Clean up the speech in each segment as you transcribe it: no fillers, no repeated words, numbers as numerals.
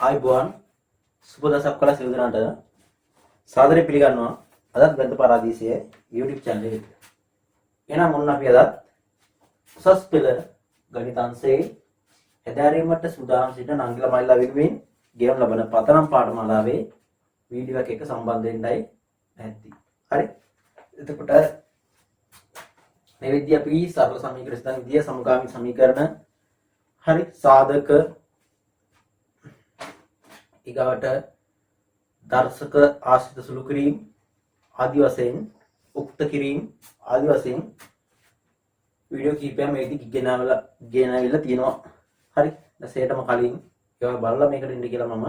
ආයිබෝන් සුබ දසක් කළ සියලු දෙනාට සාදරයෙන් පිළිගන්නවා අදත් ගණිත පාරාදීසයේ YouTube channel එකට. එහෙනම් ඔන්න අපි අදත් උසස් පෙළ ගණිත අංශයේ හැදෑරීමට සූදානම් සිටින නංගිලා මල්ලා වෙනුවෙන් ගෙවම් ලබන පතනම් පාඨමාලාවේ වීඩියෝ එකක සම්බන්ධ වෙන්නයි නැති. හරි. එතකොට මේ විදිහ අපි සරල සමීකරණ සිතන විදිය සමගාමී සමීකරණ හරි සාධක ඊගාවට දර්ශක ආශ්‍රිත සුළු කිරීම ආදි වශයෙන් උක්ත කිරීම ආදි වශයෙන් වීඩියෝ කීපයක් මේ විදිහට ගෙනාවිලා තියෙනවා. හරි. දැසේටම කලින් ඒවා බලලා මේකට ඉන්න කියලා මම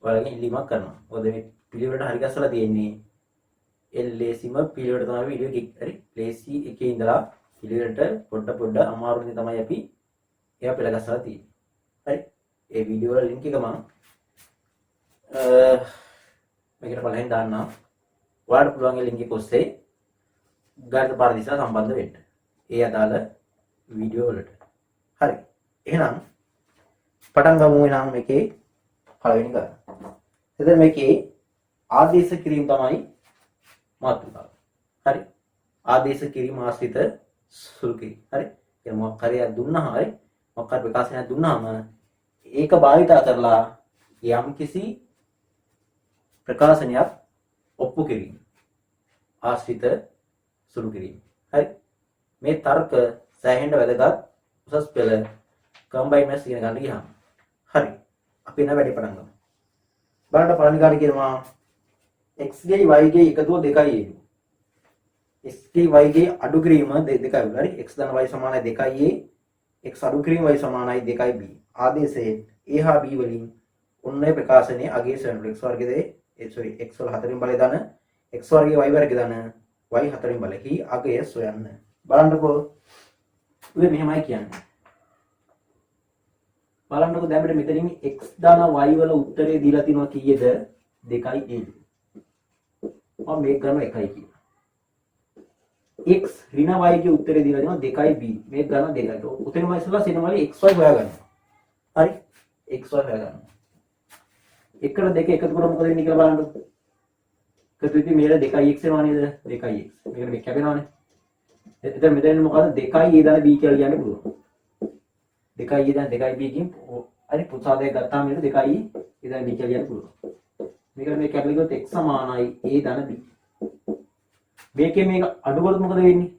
ඔයාලගෙන් ඉල්ලීමක් කරනවා. මොකද මේ පිළිවෙලට හරි ගැස්සලා තියෙන්නේ එල්ලේසිම පිළිවෙලට තමයි වීඩියෝ එක හරි ප්ලේසි එකේ ඉඳලා පිළිවෙලට පොඩ අමාරුනේ තමයි අපි ඒවා පෙළ ගැස්සලා තියෙන්නේ. හරි. ඒ වීඩියෝ වල ලින්ක් එක මම මේකට පළවෙනි දාන්නම්. ඔයාලට පුළුවන් ඒ ලින්ක් එක ඔස්සේ ගණිත පාරදීසලා සම්බන්ධ වෙන්න. ඒ අදාළ වීඩියෝ වලට. හරි. එහෙනම් පටන් ගමු නම් මේකේ පළවෙනි ගන්න. එතන මේකේ ආදේශ කිරීම තමයි මාතෘකාව. හරි. ආදේශ කිරීම ආශ්‍රිත සුළු කිරීම. හරි. ඒ මොකක් හරි දුන්නා හරි මොකක් හරි ප්‍රකාශනයක් දුන්නාම ඒක භාවිතා කරලා යම් කිසි ප්‍රකාශනයක් ඔප්පු කිරීම ආශ්‍රිත සුළු කිරීම. හරි. මේ තර්ක සෑහෙන්න වැදගත් උසස් පෙළ කම්බයින් මැස් ඉගෙන ගන්න ගියාම. හරි. අපි එන වැඩි පටන් ගමු. බලන්න පළවෙනි කාර්යය කියනවා x ගේ y ගේ එකතුව 2a. x ගේ y ගේ අඩු කිරීම 2යි. හරි. x ධන y සමානයි 2a. x අඩු කිරීම y සමානයි 2b. ආදේශයේ a හා b වලින් ඔන්නේ ප්‍රකාශනයේ අගය සෙන්ටර් x වර්ගයේ x වල 4 බලය දාන x වර්ගයේ y වර්ගය දාන y 4 බලෙහි අගය සොයන්න. බලන්නකෝ උදේ මෙහෙමයි කියන්නේ. බලන්නකෝ දැන් අපිට මෙතනින් x දාන y වල උත්තරේ දීලා තිනවා කීයද 2a. මම මේක ගන්නවා 1යි කියලා. x ඍණ y ගේ උත්තරේ දීලා තිනවා 2b. මේක ගන්නවා 2යි. උතේම ඉස්සලා සිනමලේ xy හොයාගන්නවා. හරි. xy හොයාගන්නවා. 1 2 එකතු කරලා මොකද වෙන්නේ කියලා බලන්න. එකතු වෙද්දි මේල 2x එනවා නේද? 2x. මේකට මේ කැපෙනවානේ. එතන මෙතන මොකද 2a දාන b කියලා කියන්න පුළුවන්. 2a දාන 2b කින් හරි පුතාදයක් ගත්තාම මේක 2a දාන b කියලා කියන්න පුළුවන්. මේකට මේ කැපලා ගියොත් x සමානයි a දාන b. මේකේ මේක අඩු කරොත් මොකද වෙන්නේ?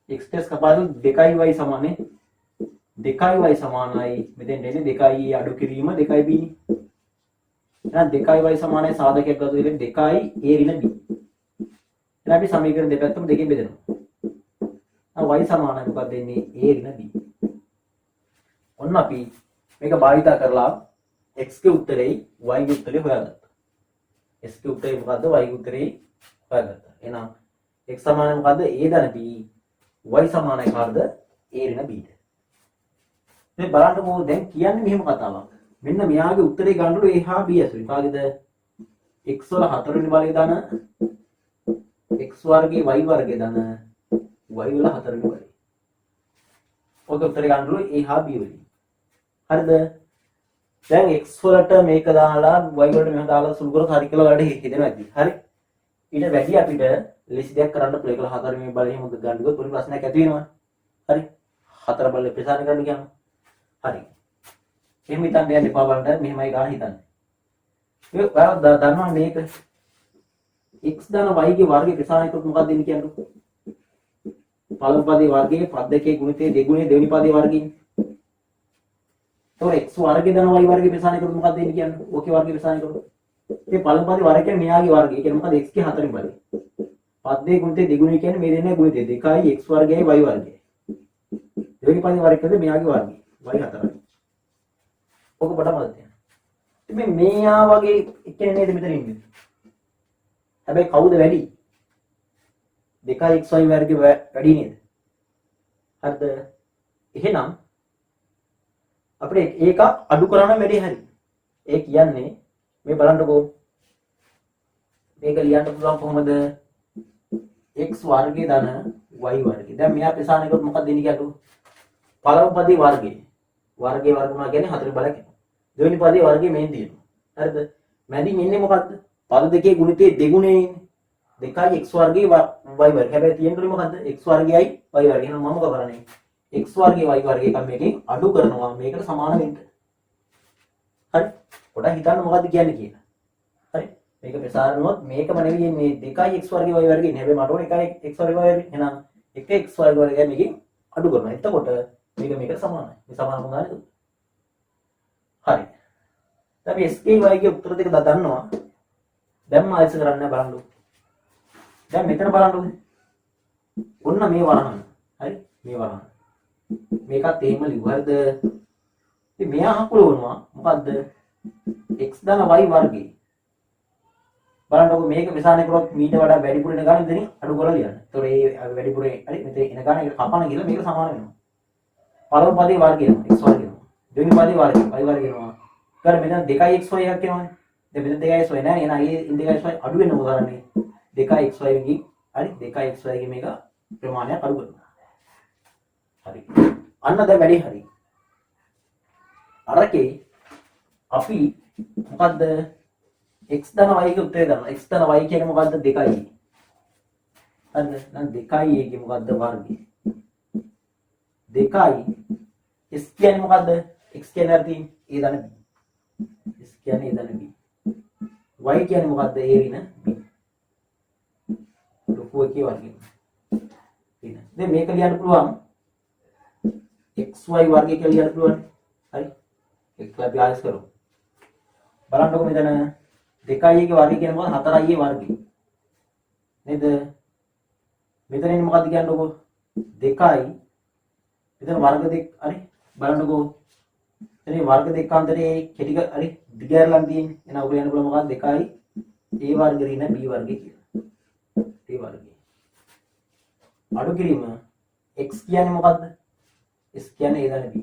x ටෙස් කපාලා 2y සමානේ 2y සමානයි මෙතෙන් දෙන්නේ 2y අඩු කිරීම 2b නේ. එහෙනම් 2y සමානයි සාධකයක් ගත්තොත් ඉතින් 2y a ඍණ b. එහෙනම් අපි සමීකරණ දෙපැත්තම දෙකෙන් බෙදනවා. y සමානයි මොකක්ද දෙන්නේ a ඍණ b. ඔන්න අපි මේක භාවිතා කරලා x ගේ උත්තරේ y ගේ උත්තරේ හොයාගත්තා. x ගේ උත්තරේ මොකද්ද y ගේ උත්තරේ හොයාගත්තා. එහෙනම් x සමානයි මොකද්ද a ධන b. y සමානයි කාටද a ඍණ b ට. මේ බලන්නකෝ දැන් කියන්නේ මෙහෙම කතාවක්. මෙන්න මෙයාගේ උත්තරේ ගන්නලු a හා b ඇසුරින්. කාගේද? x වල 4 වෙනි බලය දාන x වර්ගයේ y වර්ගය දාන y වල 4 වෙනි බලය. ඔක උත්තරේ ගන්නලු a හා b වලින්. හරිද? දැන් x වලට මේක දාලා y වලට මෙහෙම දාලා සුළු කරලා හරි කියලා වැඩ හිතෙනවා ඇති. හරි. ඊට වැඩි අපිට ලෙසි දෙයක් කරන්න පුළුවන්. ඒක 4 වෙනි බලය මොකද ගන්න ගියොත් පොඩි ප්‍රශ්නයක් ඇති වෙනවා. හරි. 4 බලය ප්‍රසාරණය කරන්න කියනවා. හරි. එහෙම හිතන්න යන්න එපා බලන්න මෙහෙමයි ගන්න හිතන්න. මේ ඔයාලා දන්නවා මේක x දාන y ගේ වර්ගය ප්‍රසාරණය කරොත් මොකක්ද දෙන්නේ කියන්නේ? පළමු පදේ වර්ගයේ පද දෙකේ ගුණිතේ දෙගුණේ දෙවෙනි පදේ වර්ගයෙන්. ඒතකොට x වර්ගය දාන y වර්ගය ප්‍රසාරණය කරොත් මොකක්ද දෙන්නේ කියන්නේ? ඕකේ වර්ගය ප්‍රසාරණය කරොත්. මේ පළමු පදේ වර්ගය කියන්නේ මෙයාගේ වර්ගය. ඒ කියන්නේ මොකද x ගේ 4 වෙනි බලය. පද දෙකේ ගුණිතේ දෙගුණේ කියන්නේ මේ දෙන්නේ ගුණිතේ 2යි x වර්ගයයි y වර්ගයයි. දෙවෙනි පදේ වර්ගයද මෙයාගේ වර්ගය. y 4යි. ඔක පොඩ මතක තියන්න. ඉතින් මෙයා වගේ එකනේ නේද මෙතන ඉන්නේ. හැබැයි කවුද වැඩි? 2xy වර්ගය වැඩි නේද? හරිද? එහෙනම් අපිට ඒක අඩු කරන්න වැඩි හරි. ඒ කියන්නේ මේ බලන්නකෝ. මේක ලියන්න පුළුවන් කොහොමද? x වර්ගය ධන y වර්ගය. දැන් මෙයා ප්‍රසාරණය කරොත් මොකක්ද දෙන්නේ කියලා? පළමු පදේ වර්ගය. වර්ගයේ වර්ගුණා කියන්නේ 4 බලයක්. දෙවෙනි පදේ වර්ගය මෙහෙන් තියෙනවා. හරිද? මැදින් එන්නේ මොකද්ද? පද දෙකේ ගුණිතයේ දෙගුණේ ඉන්නේ. 2යි x වර්ගයේ y වර්ගය. හැබැයි තියෙන්නේ මොකද්ද? x වර්ගයයි y වර්ගය. එහෙනම් මම මොකද කරන්නේ? x වර්ගයේ y වර්ගය එකක් මේකෙන් අඩු කරනවා මේකට සමාන වෙන්න. හරි? පොඩ්ඩක් හිතන්න මොකද්ද කියන්නේ කියලා. හරි? මේක ප්‍රසාරණුවොත් මේකම නෙවෙයි මේ 2යි x වර්ගයේ y වර්ගය නේ. හැබැයි මට ඕනේ 1යි x වර්ගයේ y වර්ගය. එහෙනම් 1x වර්ගය මේකෙන් අඩු කරනවා. එතකොට මේක මේකට සමානයි. මේ සමාන මොනවාද? හරි. අපි SKY ගේ උත්තර දෙක දන්නවා. දැන් මායිස් කරන්න බලන්න. දැන් මෙතන බලන්න. ඔන්න මේ වරහන්. හරි? මේ වරහන්. මේකත් එහෙම ලියුවා. හරිද? ඉතින් මෙයා හකුලවනවා මොකද්ද? x ධන y වර්ගය. බලන්නකො මේක විසාරණය කරොත් මීට වඩා වැඩිපුර එන ගාන ඉතින් අඩු කරලා ලියන්න. ඒතකොට මේ වැඩිපුරේ හරි මෙතන එන ගාන එක කපන කියලා මේක සමාන වෙනවා. පළමු පදේ වර්ගය වෙනවා x වර්ගය වෙනවා. දෙවෙනි පදේ වර්ගය y වර්ගය වෙනවා. ඊට මෙතන 2xy එකක් එනවනේ. දැන් මෙතන 2xy නෑ. එහෙනම් ඒ 2xy අඩු වෙන උදාහරණේ 2xy එකකින් හරි 2xy එකකින් මේක ප්‍රමාණයක් අඩු කරනවා. හරි. අන්න දැන් වැඩි හරි. අරකේ අපි මොකද්ද x ධන y ගේ උත්තරේ දානවා. x ධන y කියන්නේ මොකද්ද? 2යි. හරිද? නම් 2යි එකේ මොකද්ද වර්ගය? 2යි s කියන්නේ මොකද්ද? x කියන්නේ අර තියෙන a ධන b. s කියන්නේ a ධන b. y කියන්නේ මොකද්ද? a ඍණ b. ලොකු එකේ වර්ගය. ඍණ. දැන් මේක ලියන්න පුළුවන් xy වර්ගය කියලා ලියන්න පුළුවන්. හරි? ඒක අපි ආයෙත් කරමු. බලන්නකො මෙතන 2i ගේ වර්ගය කියන්නේ මොකද? 4i ගේ වර්ගය. නේද? මෙතන ඉන්නේ මොකද්ද කියන්නකො? 2i. මෙතන වර්ග දෙක හරි? බලන්නකො. එතන වර්ග දෙක අතරේ කෙටි හරි දිගහැරලා තියෙන්නේ. එහෙනම් ඔබ කියන්න පුළුවන් මොකක්ද? 2i a වර්ග ඍණ b වර්ගය කියලා. a වර්ගය. අඩු කිරීම x කියන්නේ මොකද්ද? s කියන්නේ a ධන b.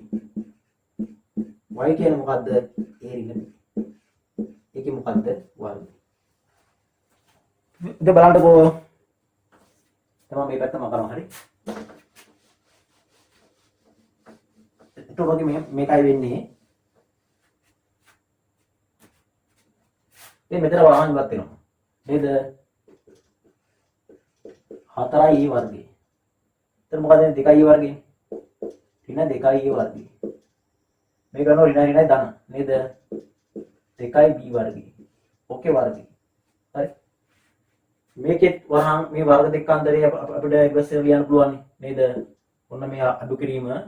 y කියන්නේ මොකද්ද? a ඍණ b. ඒකේ මොකද්ද? වර්ගය. ඉතින් බලන්නකො. තමයි මේ පැත්තම කරනවා හරි. එතකොට මේකයි වෙන්නේ. මේ මෙතන වහන් ඉවත් වෙනවා. නේද? 4i වර්ගය. එතන මොකද 2i වර්ගය? ඍණ 2i වර්ගය. මේ කරනවා ඍණ ධන. නේද? 2i b වර්ගය. ඕකේ වර්ගය. හරි. මේකෙත් වහන් මේ වර්ග දෙක අතරේ අපිට ඉවසෙ ලියන්න පුළුවන් නේද? ඔන්න මේ අඩු කිරීම a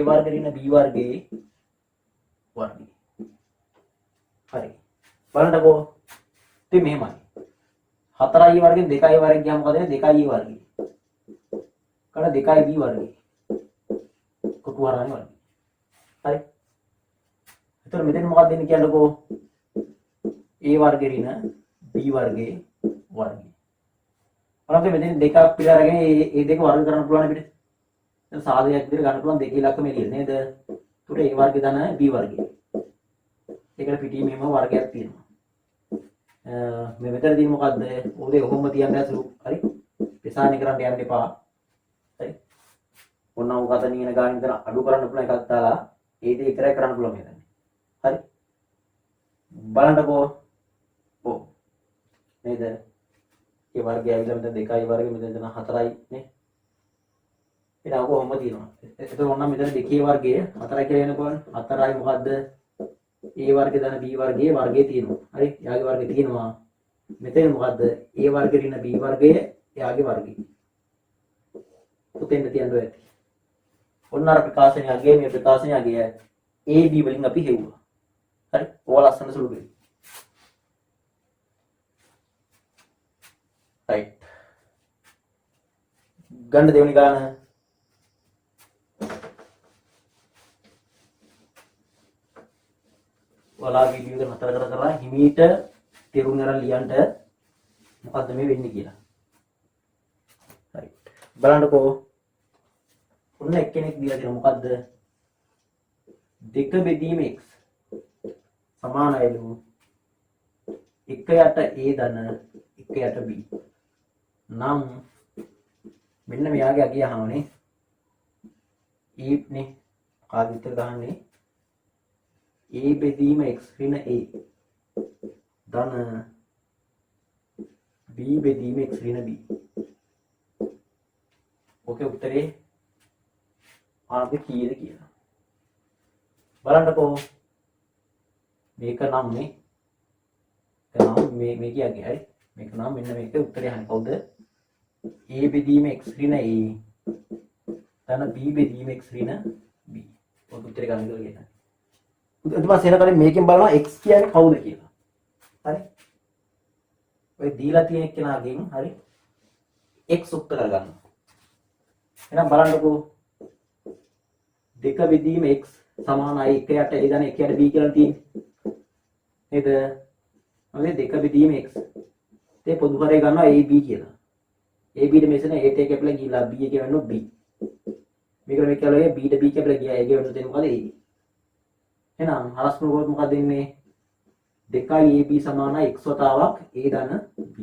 වර්ග ඍණ b වර්ගයේ වර්ගය. හරි. බලන්නකෝ. ඉතින් මෙහෙමයි. 4i වර්ගෙන් 2i වර්ගය ගියාම මොකද වෙන්නේ? 2i වර්ගය. කඩ 2i b වර්ගය. කොටු වරණේ වර්ගය. හරි. එතකොට මෙතන මොකක්ද දෙන්නේ කියන්නකෝ? a වර්ග ඍණ b වර්ගයේ වර්ගය. බලන්න මෙතන දෙකක් පිළ අරගෙන මේ දෙක වර්ග කරන්න පුළුවන් අපිට. දැන් සාධකයක් විදිහට ගන්න පුළුවන් දෙකේ ඉලක්කම එළිය නේද? ඒකට a වර්ගය ධන b වර්ගය. ඒකට පිටින් මෙහෙම වර්ගයක් තියෙනවා. මේ මෙතන තියෙන මොකද්ද? ඕකේ කොහොම තියන්න ඇසුරු. හරි. ප්‍රසාරණය කරන්න යන්න එපා. හරි. ඔන්න උගත නියන ගාන විතර අඩු කරන්න පුළුවන් එකක් දාලා ඒ දේ විතරයි කරන්න පුළුවන් මෙතන. හරි. බලන්නකෝ. ඔව්. නේද? ඒ වර්ගය ඇවිල්ලා මෙතන 2i වර්ගය මෙතන 4i නේ. ඒක කොහොමද තියෙනවා. එතකොට ඔන්න මෙතන 2 වර්ගය 4i කියලා එනකොට 4i මොකද්ද? a වර්ග ධන b වර්ගයේ වර්ගය තියෙනවා. හරි. එයාගේ වර්ගය තියෙනවා. මෙතන මොකද්ද? a වර්ග ඍණ b වර්ගයේ එයාගේ වර්ගය. උතෙන්ද තියන්න ඕනේ. ඔන්න අර ප්‍රකාශනයගේ මේ ප්‍රකාශනයගේ a b වලින් අපි හෙව්වා. හරි. ඕවා ලස්සන සුළු වෙයි. right. ගන්න දෙවෙනි ගාන ඔයාලා වීඩියෝ එක නතර කරලා හිමීට තේරුම් ගන්න ලියන්න මොකද්ද මේ වෙන්නේ කියලා. right. බලන්නකෝ. ඔන්න එක්කෙනෙක් දීලා තියෙනවා මොකද්ද? 2 බෙදීම x සමානයිලු 1 යට a ධන 1 යට b. නම් මෙන්න මෙයාගේ අගය අහනනේ. e නේ කාගෙ විතර ගහන්නේ a බෙදීම x ඍණ a ධන b බෙදීම x ඍණ b. ඕකේ උත්තරේ ආද කීයද කියලා. බලන්නකෝ මේක නම් මේ කියන්නේ හරි මේක නම් මෙන්න මේක උත්තරේ අහන්නේ කවුද? a බෙදීම x ඍණ a ධන b බෙදීම x ඍණ b. ඔක උත්තරේ ගන්න කියලා කියනවා. ඊට පස්සේ එන කලින් මේකෙන් බලනවා x කියන්නේ කවුද කියලා. හරි. ඔය දීලා තියෙන කෙනාගෙන් හරි x උත්තර ගන්න. එහෙනම් බලන්නකෝ දෙක බෙදීම x සමානයි 1යට a ධන 1යට b කියලා තියෙන්නේ. නේද? අපි දෙක බෙදීම x. ඒ පොදු කරේ ගන්නවා a b කියලා. a b ට මෙතන a ට කැපලා ගිහලා b එක වෙනවා b. මේකට මේ කියලා b ට b කැපලා ගියා a එක වෙනවා දෙන්නේ මොකද a. එහෙනම් හරස්ම කොට මොකද දෙන්නේ? 2 ab සමානයි x වතාවක් a ධන b.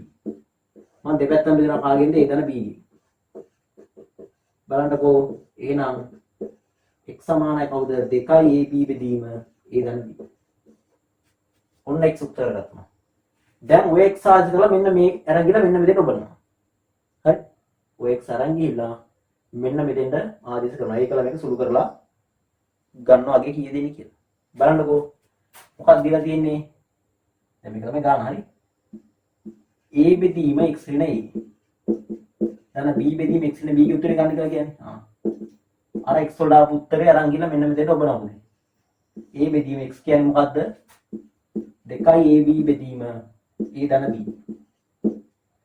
මම දෙපැත්තම බෙදනවා කාගෙන්ද a ධන b ගෙන්. බලන්නකෝ එහෙනම් x සමානයි කවුද? 2 ab බෙදීම a ධන b. ඔන්න x උත්තර ගත්තා. දැන් ඔය x ආදි කරලා මෙන්න මේ අරන් ගිහලා මෙන්න මෙතෙන් ඔබනවා. හරි? ඔය x අරන් ගිහලා මෙන්න මෙතෙන්ට ආදේශ කරනවා. ඒකලා මේක සුළු කරලා ගන්නවා අගේ කීය දෙන්නේ කියලා. බලන්නකෝ මොකක්ද දීලා තියෙන්නේ? දැන් මේක තමයි ගන්න හරි. a බෙදීම x ඍණ a. දැන් b බෙදීම x ඍණ b ගේ උත්තරේ ගන්න කියලා කියන්නේ. අර x වල දාපු උත්තරේ අරන් ගිහලා මෙන්න මෙතෙන්ට ඔබනවා. a බෙදීම x කියන්නේ මොකද්ද? 2 ab බෙදීම a ධන b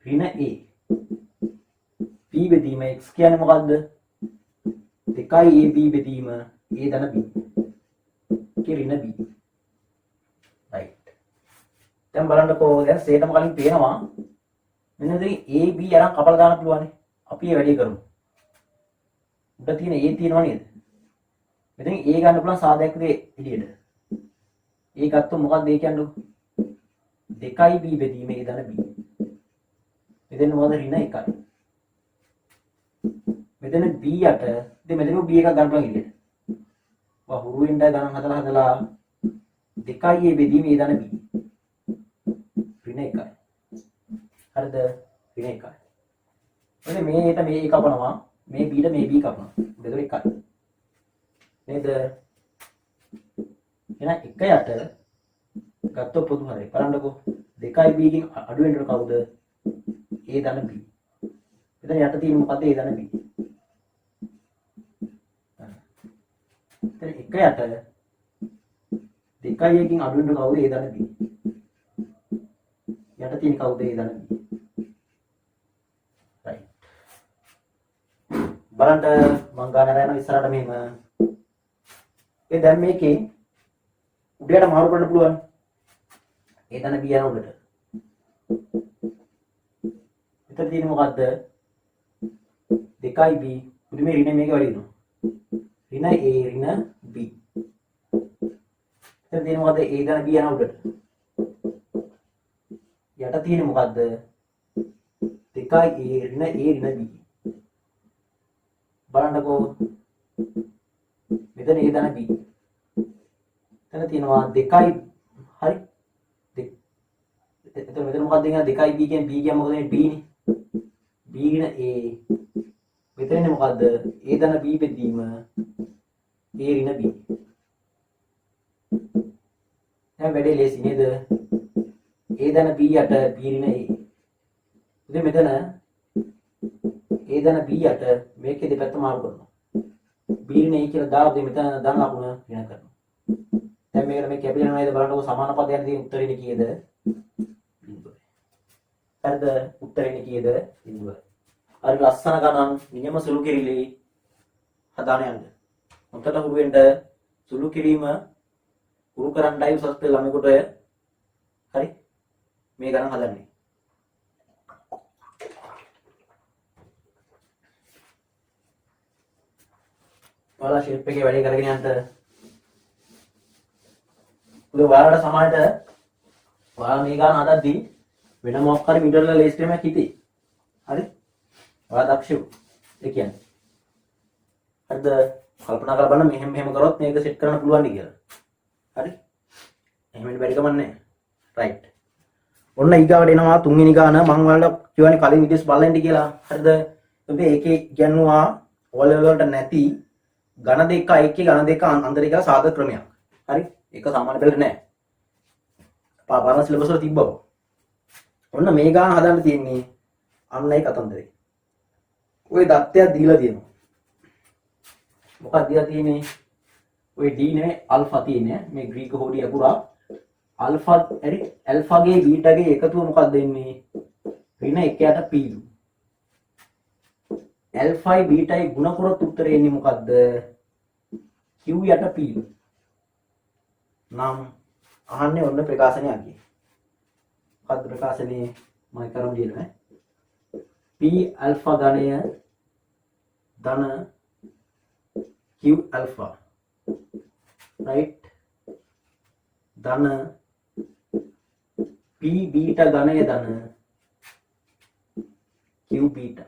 ඍණ a. b බෙදීම x කියන්නේ මොකද්ද? 2 ab බෙදීම a ධන b කි ඍණ b. රයිට්. දැන් බලන්නකෝ දැන් සේටම කලින් පේනවා මෙන්න ඉතින් a b අරන් කපලා දාන්න පුළුවන්. අපි ඒ වැඩේ කරමු. උඩ තියෙන a තියෙනවා නේද? මෙතන a ගන්න පුළුවන් සාධක දේ එළියට. a ගත්තොත් මොකක්ද a කියන්නේ? 2 b බෙදීම a ධන b. මෙතන මොකද ඍණ 1යි. මෙතන b යට ඉතින් මෙතන b එකක් ගන්න පුළුවන් එළියට. හුරු වෙන්න ගණන් හදලා 2 a බෙදීම a ධන b ඍණ 1යි. හරිද? ඍණ 1යි. එතන මේට මේ කපනවා මේ b ට මේ b කපනවා. දෙක 1යි. නේද? එහෙනම් 1 යට ගත්තොත් පොදු හරි. බලන්නකෝ 2 b ගෙන් අඩු වෙනට කවුද? a ධන b. එතන යට තියෙන මොකද්ද? a ධන b. එතන 1 යට 2 ගෙන් අඩු වෙනට කවුද? a ධන b. යට තියෙන කවුද? a ධන b. රයිට්. බලන්න මම ගන්න යනවා ඉස්සරහට මෙහෙම. ඒ දැන් මේකේ උඩයට මාරු කරන්න පුළුවන්. a ධන b යන උඩට. එතන තියෙන මොකද්ද? 2b උඩ මේ ඍණ මේක වැඩි වෙනවා. ඍණ a ඍණ b. එතන තියෙන මොකද්ද? a ධන b යන උඩට. යට තියෙන මොකද්ද? 2a ඍණ a ඍණ b. බලන්නකෝ මෙතන a ධන b. එතන තියෙනවා 2i හරි. එතන මෙතන මොකක්ද කියන්නේ 2b කියන්නේ b කියන්නේ මොකද මේ b නේ. b ඍණ a. මෙතන ඉන්නේ මොකද්ද? a ධන b බෙදීම a ඍණ b. දැන් වැඩේ ලේසි නේද? a ධන b යට b ඍණ a. ඉතින් මෙතන a ධන b යට මේකේ දෙපැත්ත මාරු කරනවා. b ඍණ a කියලා දාලා මෙතන ධන ලකුණ වෙන කරනවා. දැන් මේකට මේ කැපිලා නේද බලන්නකො සමාන පදයන් තියෙන උත්තරේනේ කීයද? බිඳුවයි. හරිද? උත්තරේනේ කීයද? බිඳුවයි. අර ලස්සන ගණන් නියම සුළු කිරිලි හදාන යන්න. මොකටද හුරු වෙන්න සුළු කිරීම හුරු කරන්නයි උසස් පෙළ ළමයෙකුට හරි මේ ගණන් හදන්නේ. ඔයාලා ෂේප් එකේ වැඩේ කරගෙන යන්න. ඔයාලට සමානට ඔයාලා මේ ගාන හදද්දී වෙන මොකක් හරි මිඩල් ලේස් ක්‍රමයක් හිතේ. හරි? ඔයාලා දක්ෂයෝ. ඒ කියන්නේ. හරිද? කල්පනා කරලා බලන්න මෙහෙම කරොත් මේක සෙට් කරන්න පුළුවන් නේ කියලා. හරි? එහෙම බැරි කමන්නේ. රයිට්. ඔන්න ඊගාවට එනවා තුන්වෙනි ගාන මම ඔයාලට කියවනේ කලින් විදිහට බලන්න කියලා. හරිද? අපි ඒකේ කියනවා ඕලෙවල් වලට නැති ඝන දෙක එකේ ඝන දෙක අන්තර කියලා සාධක ක්‍රමයක්. හරි? ඒක සාමාන්‍ය පෙළට නෑ. පාරණ සිලබස් වල තිබ්බව. ඔන්න මේ ගාන හදන්න තියෙන්නේ අන්න ඒ කතන්දරේ. ඔය දත්තයක් දීලා තියෙනවා. මොකක්ද දීලා තියෙන්නේ? ඔය d නේ අල්ෆා තියෙන්නේ. මේ ග්‍රීක හොඩිය පුරා අල්ෆා හරි ඇල්ෆාගේ බීටාගේ එකතුව මොකක්ද දෙන්නේ? ඍණ 1ට p. ඇල්ෆායි බීටායි ගුණ කරොත් උත්තරේ එන්නේ මොකද්ද? q යට p. නම් අහන්නේ ඔන්න ප්‍රකාශනයක් අගේ. මොකද්ද ප්‍රකාශනේ? මම කරමු කියනවා. p alpha ඝනය ධන q alpha right ධන p beta ඝනය ධන q beta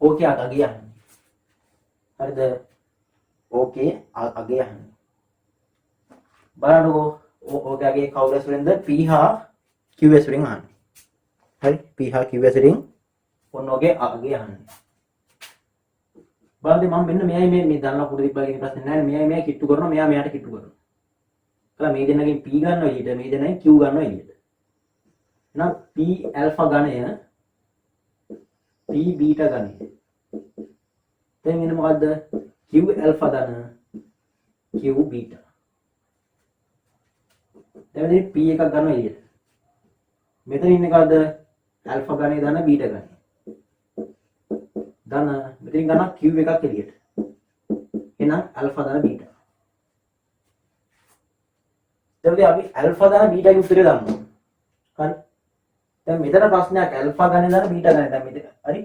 ඕකේ අගය යන්නේ හරිද ඕකේ අගය යන්නේ බලන්නකෝ ඕකේ අගය කවුරුස් වලින්ද p හා qs වලින් අහන්නේ හරි p හා qs වලින් ඔන්න ඔගේ අගය යන්නේ බලන්න මම මෙන්න මෙයයි මේ දන්නා පුරුදු විභාගයේ ප්‍රශ්නේ නැහැ මෙයයි මෙයයි කිට්ටු කරනවා මෙයා මෙයාට කිට්ටු කරනවා කලා මේ දෙන්නගෙන් p ගන්නවා එළියට මේ දෙන්නගෙන් q ගන්නවා එළියට එහෙනම් p alpha ඝනය p beta ඝනය දැන් එන්නේ මොකද්ද q alpha ධන q beta දැන් මේ p එකක් ගන්නවා එළියට මෙතන ඉන්නේ කවද්ද alpha ඝනය ධන beta ඝනය ධන මෙතනින් ගන්නවා q එකක් එළියට එහෙනම් alpha ධන beta දැන් අපි alpha ධන beta ගේ උත්තරය දන්නවා හරි දැන් මෙතන ප්‍රශ්නයක් alpha ඝනය ධන beta ඝනය දැන් මෙතන හරි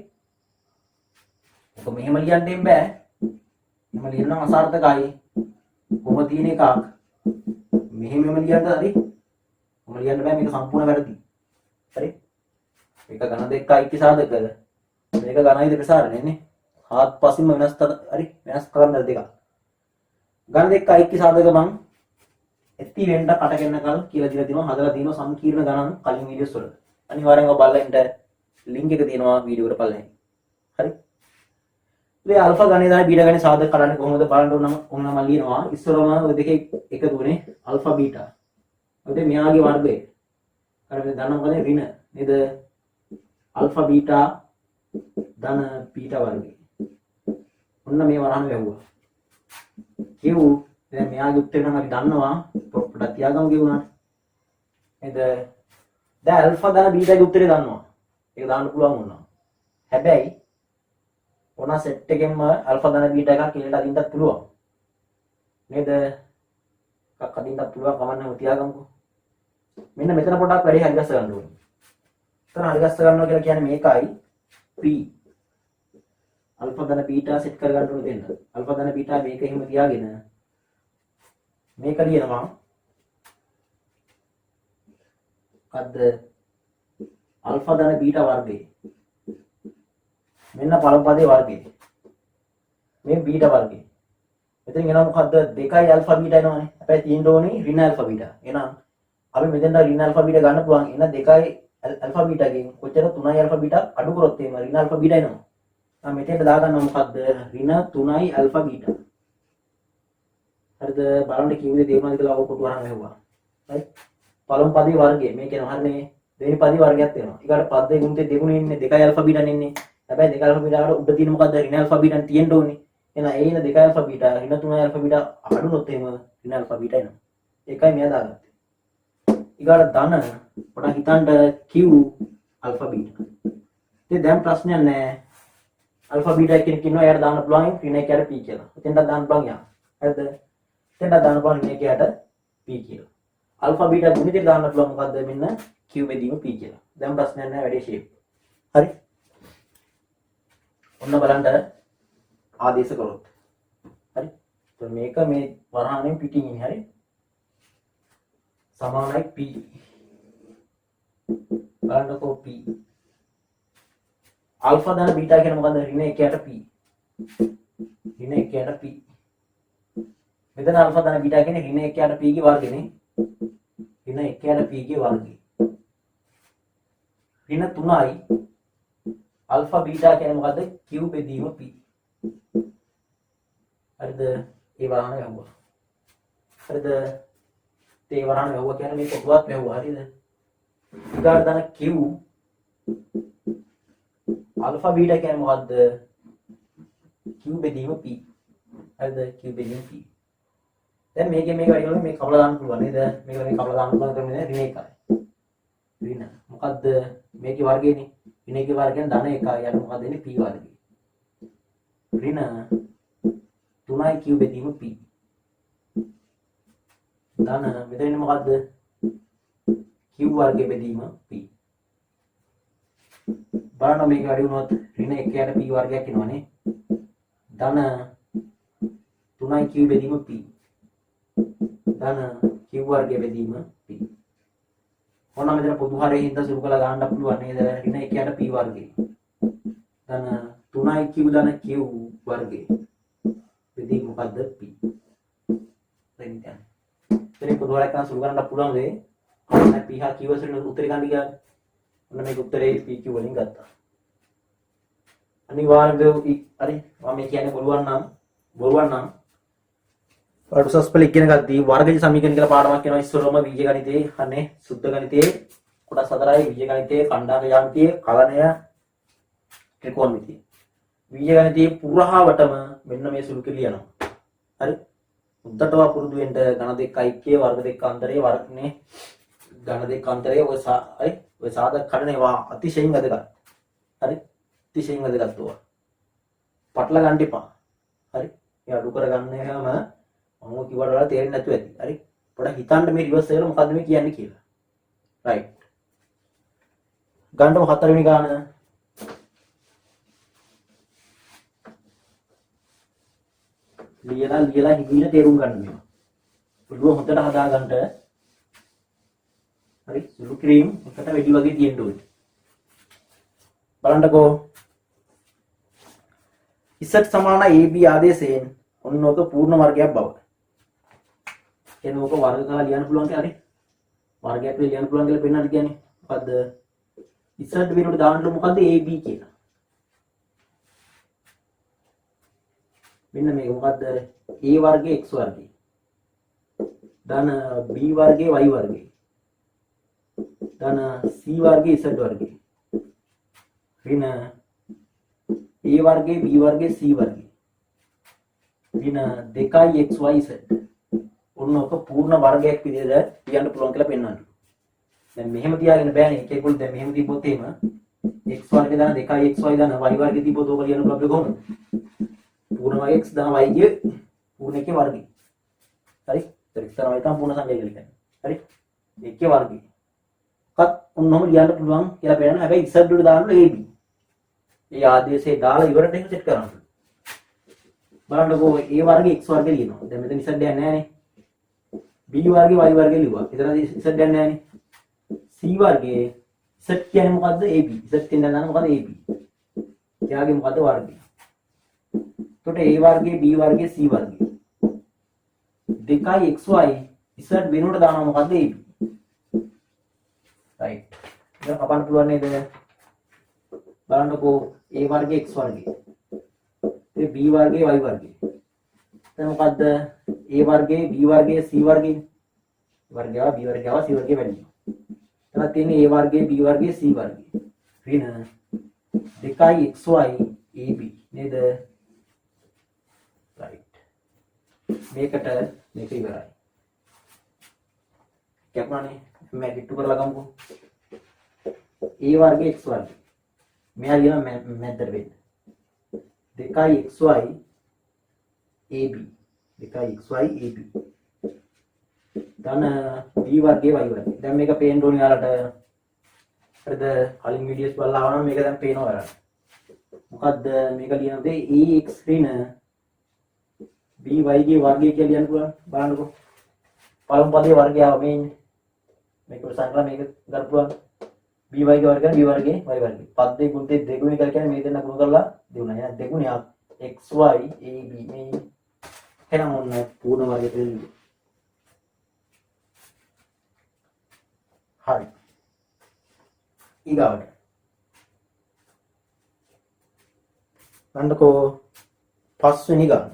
ඔක මෙහෙම ලියන්න බෑ එහෙම ලියනවා අසාර්ථකයි කොහොම තියෙන එකක් මෙහෙම ලියන්න හරි කොහොම ලියන්න බෑ මේක සම්පූර්ණ වැරදි හරි මේක ඝන දෙක අයිති සාධක මේක ඝනයිද ප්‍රසාරණය නේ හාත්පසින්ම වෙනස් හරි වෙනස් කරන්න දෙකක් ඝන දෙක අයිති සාධක මං ඇති වෙන්න කටගෙන කල් කියලා දීලා තිනවා හදලා තිනවා සංකීර්ණ ගණන් කලින් වීඩියෝස් වල අනිවාර්යෙන්ම බලලා ඉන්න ලින්ක් එක තියෙනවා වීඩියෝ එකට බලන්න හරි මේ අල්ෆා ඝනය දාන බීටා ඝනය සාධක කරන්නේ කොහොමද බලන්න ඕන මම ලියනවා ඉස්සරම ඔය දෙකේ එකතු වෙන්නේ අල්ෆා බීටා ඔතේ මෙයාගේ වර්ගය අර මේ දන්නවා මොකද ඍණ නේද අල්ෆා බීටා ධන බීටා වර්ගය ඔන්න මේ වරහන් වැහුවා කියු දැන් මෙයාගේ උත්තරේ නම් අපි දන්නවා පොඩ්ඩක් තියාගමු කියුණාට නේද දැන් අල්ෆා ධන බීටාගේ උත්තරේ දන්නවා ඒක දාන්න පුළුවන් වුණා හැබැයි ඕන සෙට් එකෙන්ම අල්ෆා ධන බීටා එකක් එලට අදින්නත් පුළුවන් නේද එකක් අදින්නත් පුළුවන් කමන්න තියාගමුකෝ මෙන්න මෙතන පොඩක් වැඩි හරි ගස්ස ගන්න ඕනේ එතන හරි ගස්ස ගන්නවා කියලා කියන්නේ මේකයි p අල්ෆා ධන බීටා සෙට් කර ගන්න ඕනේ දෙන්න අල්ෆා ධන බීටා මේක එහෙම තියාගෙන මේක ලියනවා මොකද්ද අල්ෆා ධන බීටා වර්ගය මෙන්න පළමු පදේ වර්ගය මේ බීටා වර්ගය මෙතනින් එනවා මොකද්ද 2යි අල්ෆා බීටා එනවනේ හැබැයි තියෙන්න ඕනේ ඍණ අල්ෆා බීටා එහෙනම් අපි මෙතෙන්ට ඍණ අල්ෆා බීටා ගන්න පුළුවන් එන 2යි අල්ෆා බීටාගෙන් කොච්චර 3යි අල්ෆා බීටා අඩු කරොත් එහෙම ඍණ අල්ෆා බීටා එනවා මම මෙතෙන්ට දාගන්නවා මොකද්ද ඍණ 3යි අල්ෆා බීටා හරිද බලන්න කිව්වේ තේරුණාද කියලා ඔක කොටු අරන් ඇහුවා හරි පළමු පදේ වර්ගය මේක එනවා හරිනේ දෙවෙනි පදේ වර්ගයක් වෙනවා ඊගාට පදේ ගුණිතේ දෙගුණේ ඉන්නේ 2යි අල්ෆා බීටානේ ඉන්නේ හැබැයි 2 අල්ෆා බීටාට උඩ තියෙන මොකද්ද ඍණ අල්ෆා බීටාන් තියෙන්න ඕනේ එහෙනම් ඒ ඉන්න 2 අල්ෆා බීටා ඍණ 3 අල්ෆා බීටා අඩුනොත් එහෙම ඍණ අල්ෆා බීටා එනවා ඒකයි මෙයා දාගත්තේ ඊගාට ධන පොඩක් හිතන්න q අල්ෆා බීටා ඉතින් දැන් ප්‍රශ්නයක් නැහැ අල්ෆා බීටා කෙනෙක් ඉන්නවා එයාට දාන්න පුළුවන් ඍණ 1ට p කියලා එතෙන්ට දාන්න පුළුවන් යා හරිද එතෙන්ට දාන්න පුළුවන් ඍණ 1ට p කියලා අල්ෆා බීටා ගුණිතේ දාන්න පුළුවන් මොකද්ද මෙන්න q වෙදීම p කියලා දැන් ප්‍රශ්නයක් නැහැ වැඩි ෂේප් හරි ඔන්න බලන්න ආදේශ කරොත් හරි તો මේක මේ වරහණෙන් පිටින් ඉන්නේ හරි සමානයි p බලන්නකෝ p අල්ෆා ධන බීටා කියන මොකද්ද ඍණ 1ට p ඍණ 1ට p මෙතන අල්ෆා ධන බීටා කියන්නේ ඍණ 1ට p ගේ වර්ගනේ ඍණ 1ට p ගේ වර්ගය. ඍණ 3යි alpha beta කියන්නේ මොකද්ද? q බෙදීම p. හරිද? ඒ වරහන වැහුවා. හරිද? ඒ වරහන වැහුවා කියන්නේ මේ පොදුවත් වැහුවා. හරිද? ඊගාට දාන q alpha beta කියන්නේ මොකද්ද? q බෙදීම p. හරිද? q බෙදීම p. දැන් මේකෙන් මේක වැඩි කරලා මේ කපලා දාන්න පුළුවන් නේද? මේක මේ කපලා දාන්න පුළුවන් ක්‍රමය ඍණ 1යි. ඍණ මොකද්ද? මේකේ වර්ගයනේ. ඍණ 1 වර්ගයෙන් ධන 1යි. යට මොකද්ද එන්නේ? p වර්ගය. ඍණ 3යි q බෙදීම p. ධන මෙතන ඉන්නේ මොකද්ද? q වර්ගය බෙදීම p. බලන්න මේක වැඩි වුණොත් ඍණ 1යට p වර්ගයක් එනවනේ. ධන 3යි q බෙදීම p. ධන q වර්ගය බෙදීම p. ඔන්න මෙතන පොදු හරේ හින්දා සුළු කරලා ගන්න පුළුවන් නේද? ඍණ 1යට p වර්ගය. ධන 3යි q ධන q වර්ගය. බෙදීම මොකද්ද? p. දැන් ඉතින් පොදු හරයක් ගන්න සුළු කරන්න පුළුවන් වෙයි. අන්න p හා q වලින් උත්තරේ ගන්න ගියා. ඔන්න මේක උත්තරේ p q වලින් ගත්තා. අනිවාර්යයෙන්ම හරි මම මේ කියන්නේ බොරුවක් නම් උසස් පෙළ ඉගෙන ගත්තී වර්ගජ සමීකරණ කියලා පාඩමක් වෙනවා ඉස්සරවම බීජ ගණිතයේ අනේ සුද්ධ ගණිතයේ කොටස් 4යි බීජ ගණිතයේ ඛණ්ඩාංග යාමිතියේ කලනය ත්‍රිකෝණමිතිය. බීජ ගණිතයේ පුරාවටම මෙන්න මේ සුළු කිරි යනවා. හරි. උද්දටව පුරුදු වෙන්න ඝන දෙක ඓක්‍ය වර්ග දෙක අන්තරයේ වර්ගනේ ඝන දෙක අන්තරයේ ඔය සාධක කඩනේවා අතිශයින් වැදගත්. හරි. අතිශයින් වැදගත් ඒවා. පටල ගන්න එපා. හරි. ඒ අඩු කරගන්න හැම මම කිව්වට වඩා තේරෙන්නේ නැතුව ඇති. හරි. පොඩ්ඩක් හිතන්න මේ රිවර්ස් එකේ මොකද්ද මේ කියන්නේ කියලා. රයිට්. ගන්නව හතරවෙනි ගාන. ලියලා හිමින තේරුම් ගන්න මේවා. ඔළුව හොඳට හදා ගන්නට. හරි. සුළු ක්‍රීම් එකට වැඩි වගේ තියෙන්න ඕනේ. බලන්නකෝ. z සමාන ab ආදේශයෙන් ඔන්නෝක පූර්ණ වර්ගයක් බව. එනෝක වර්ග කරලා ලියන්න පුළුවන් කියලා හරි. වර්ගයක් විදිහට ලියන්න පුළුවන් කියලා පෙන්නන්න කියන්නේ. මොකද්ද? z වෙනුවට දාන්න මොකද්ද ab කියලා. මෙන්න මේක මොකද්ද? a වර්ගය x වර්ගය. ධන b වර්ගය y වර්ගය. ධන c වර්ගය z වර්ගය. ඍණ a වර්ගය b වර්ගය c වර්ගය. ඍණ 2යි xy z. ඔන්න ඔක පූර්ණ වර්ගයක් විදිහට කියන්න පුළුවන් කියලා පෙන්වන්න. දැන් මෙහෙම තියාගෙන බෑනේ එක එකකුල් දැන් මෙහෙම තිබ්බොත් එහෙම x වර්ගය දාන 2යි xy දාන y වර්ගය තිබ්බොත් ඕක ලියන්න පුළුවන් කොහොමද? පූර්ණ වර්ගය x දාන y ගේ පූර්ණ එකේ වර්ගය. හරි? ඒතර x දාන y තමයි පූර්ණ සංඛ්‍යා කියලා කියන්නේ. හරි? එකේ වර්ගය. කත් ඔන්නම ලියන්න පුළුවන් කියලා පෙන්නන හැබැයි z වලට දාන්න ab. ඒ ආදේශේ දාලා ඉවරට එහෙම සෙට් කරන්න. බලන්නකෝ a වර්ගය x වර්ගය ලියනවා. දැන් මෙතන z දෙයක් නැහැ නේ. b වර්ගය y වර්ගය ලියුවා. එතන z දෙයක් නැහැ නේ. c වර්ගයේ z කියන්නේ මොකද්ද? ab. z කියන්නේ නේද මොකද්ද ab. එයාගේ මොකද්ද වර්ගය. එතකොට a වර්ගයේ b වර්ගයේ c වර්ගය. 2යි xy z වෙනුවට දානවා මොකද්ද ab. රයිට්. දැන් කපන්න පුළුවන් නේද? බලන්නකෝ a වර්ගයේ x වර්ගය. ඒ b වර්ගයේ y වර්ගය. දැන් මොකද්ද? a වර්ගයේ b වර්ගයේ c වර්ගය. වර්ගයව b වර්ගයව c වර්ගය වැඩි. එතන තියෙන්නේ a වර්ගයේ b වර්ගයේ c වර්ගය. ඍණ 2යි xy ab නේද? රයිට්. මේකට මේක ඉවරයි. කැපුණානේ. මම කිට්ටු කරලා ගමුකෝ. a වර්ගයේ x වර්ගය. මෙයා ලියන මැද්දට වෙන්න. 2යි xy ab 2යි xy ab ධන b වර්ගයේ y වර්ගය. දැන් මේක පේන්න ඕනේ යාලට. හරිද? කලින් වීඩියෝස් බලලා ආවනම් මේක දැන් පේනවා යාලට. මොකද්ද මේක ලියන දේ ax ඍණ by ගේ වර්ගය කියලා ලියන්න පුළුවන්. බලන්නකෝ. පළමු පදයේ වර්ගය ආව මේ ඉන්නේ. මේක උසන්ලා මේක ගන්න පුළුවන්. by ගේ වර්ගය b වර්ගයේ y වර්ගය. පද දෙක ගුණ දෙක දෙගුණ කියලා කියන්නේ මේ දෙන්න ගුණ කරලා දෙුණා. එහෙනම් දෙගුණයක් xy ab මේ එහෙනම් ඔන්න පූර්ණ වර්ගය දෙන්නේ. හරි. ඊගාවට ගන්නකෝ පස්වෙනි ගාන.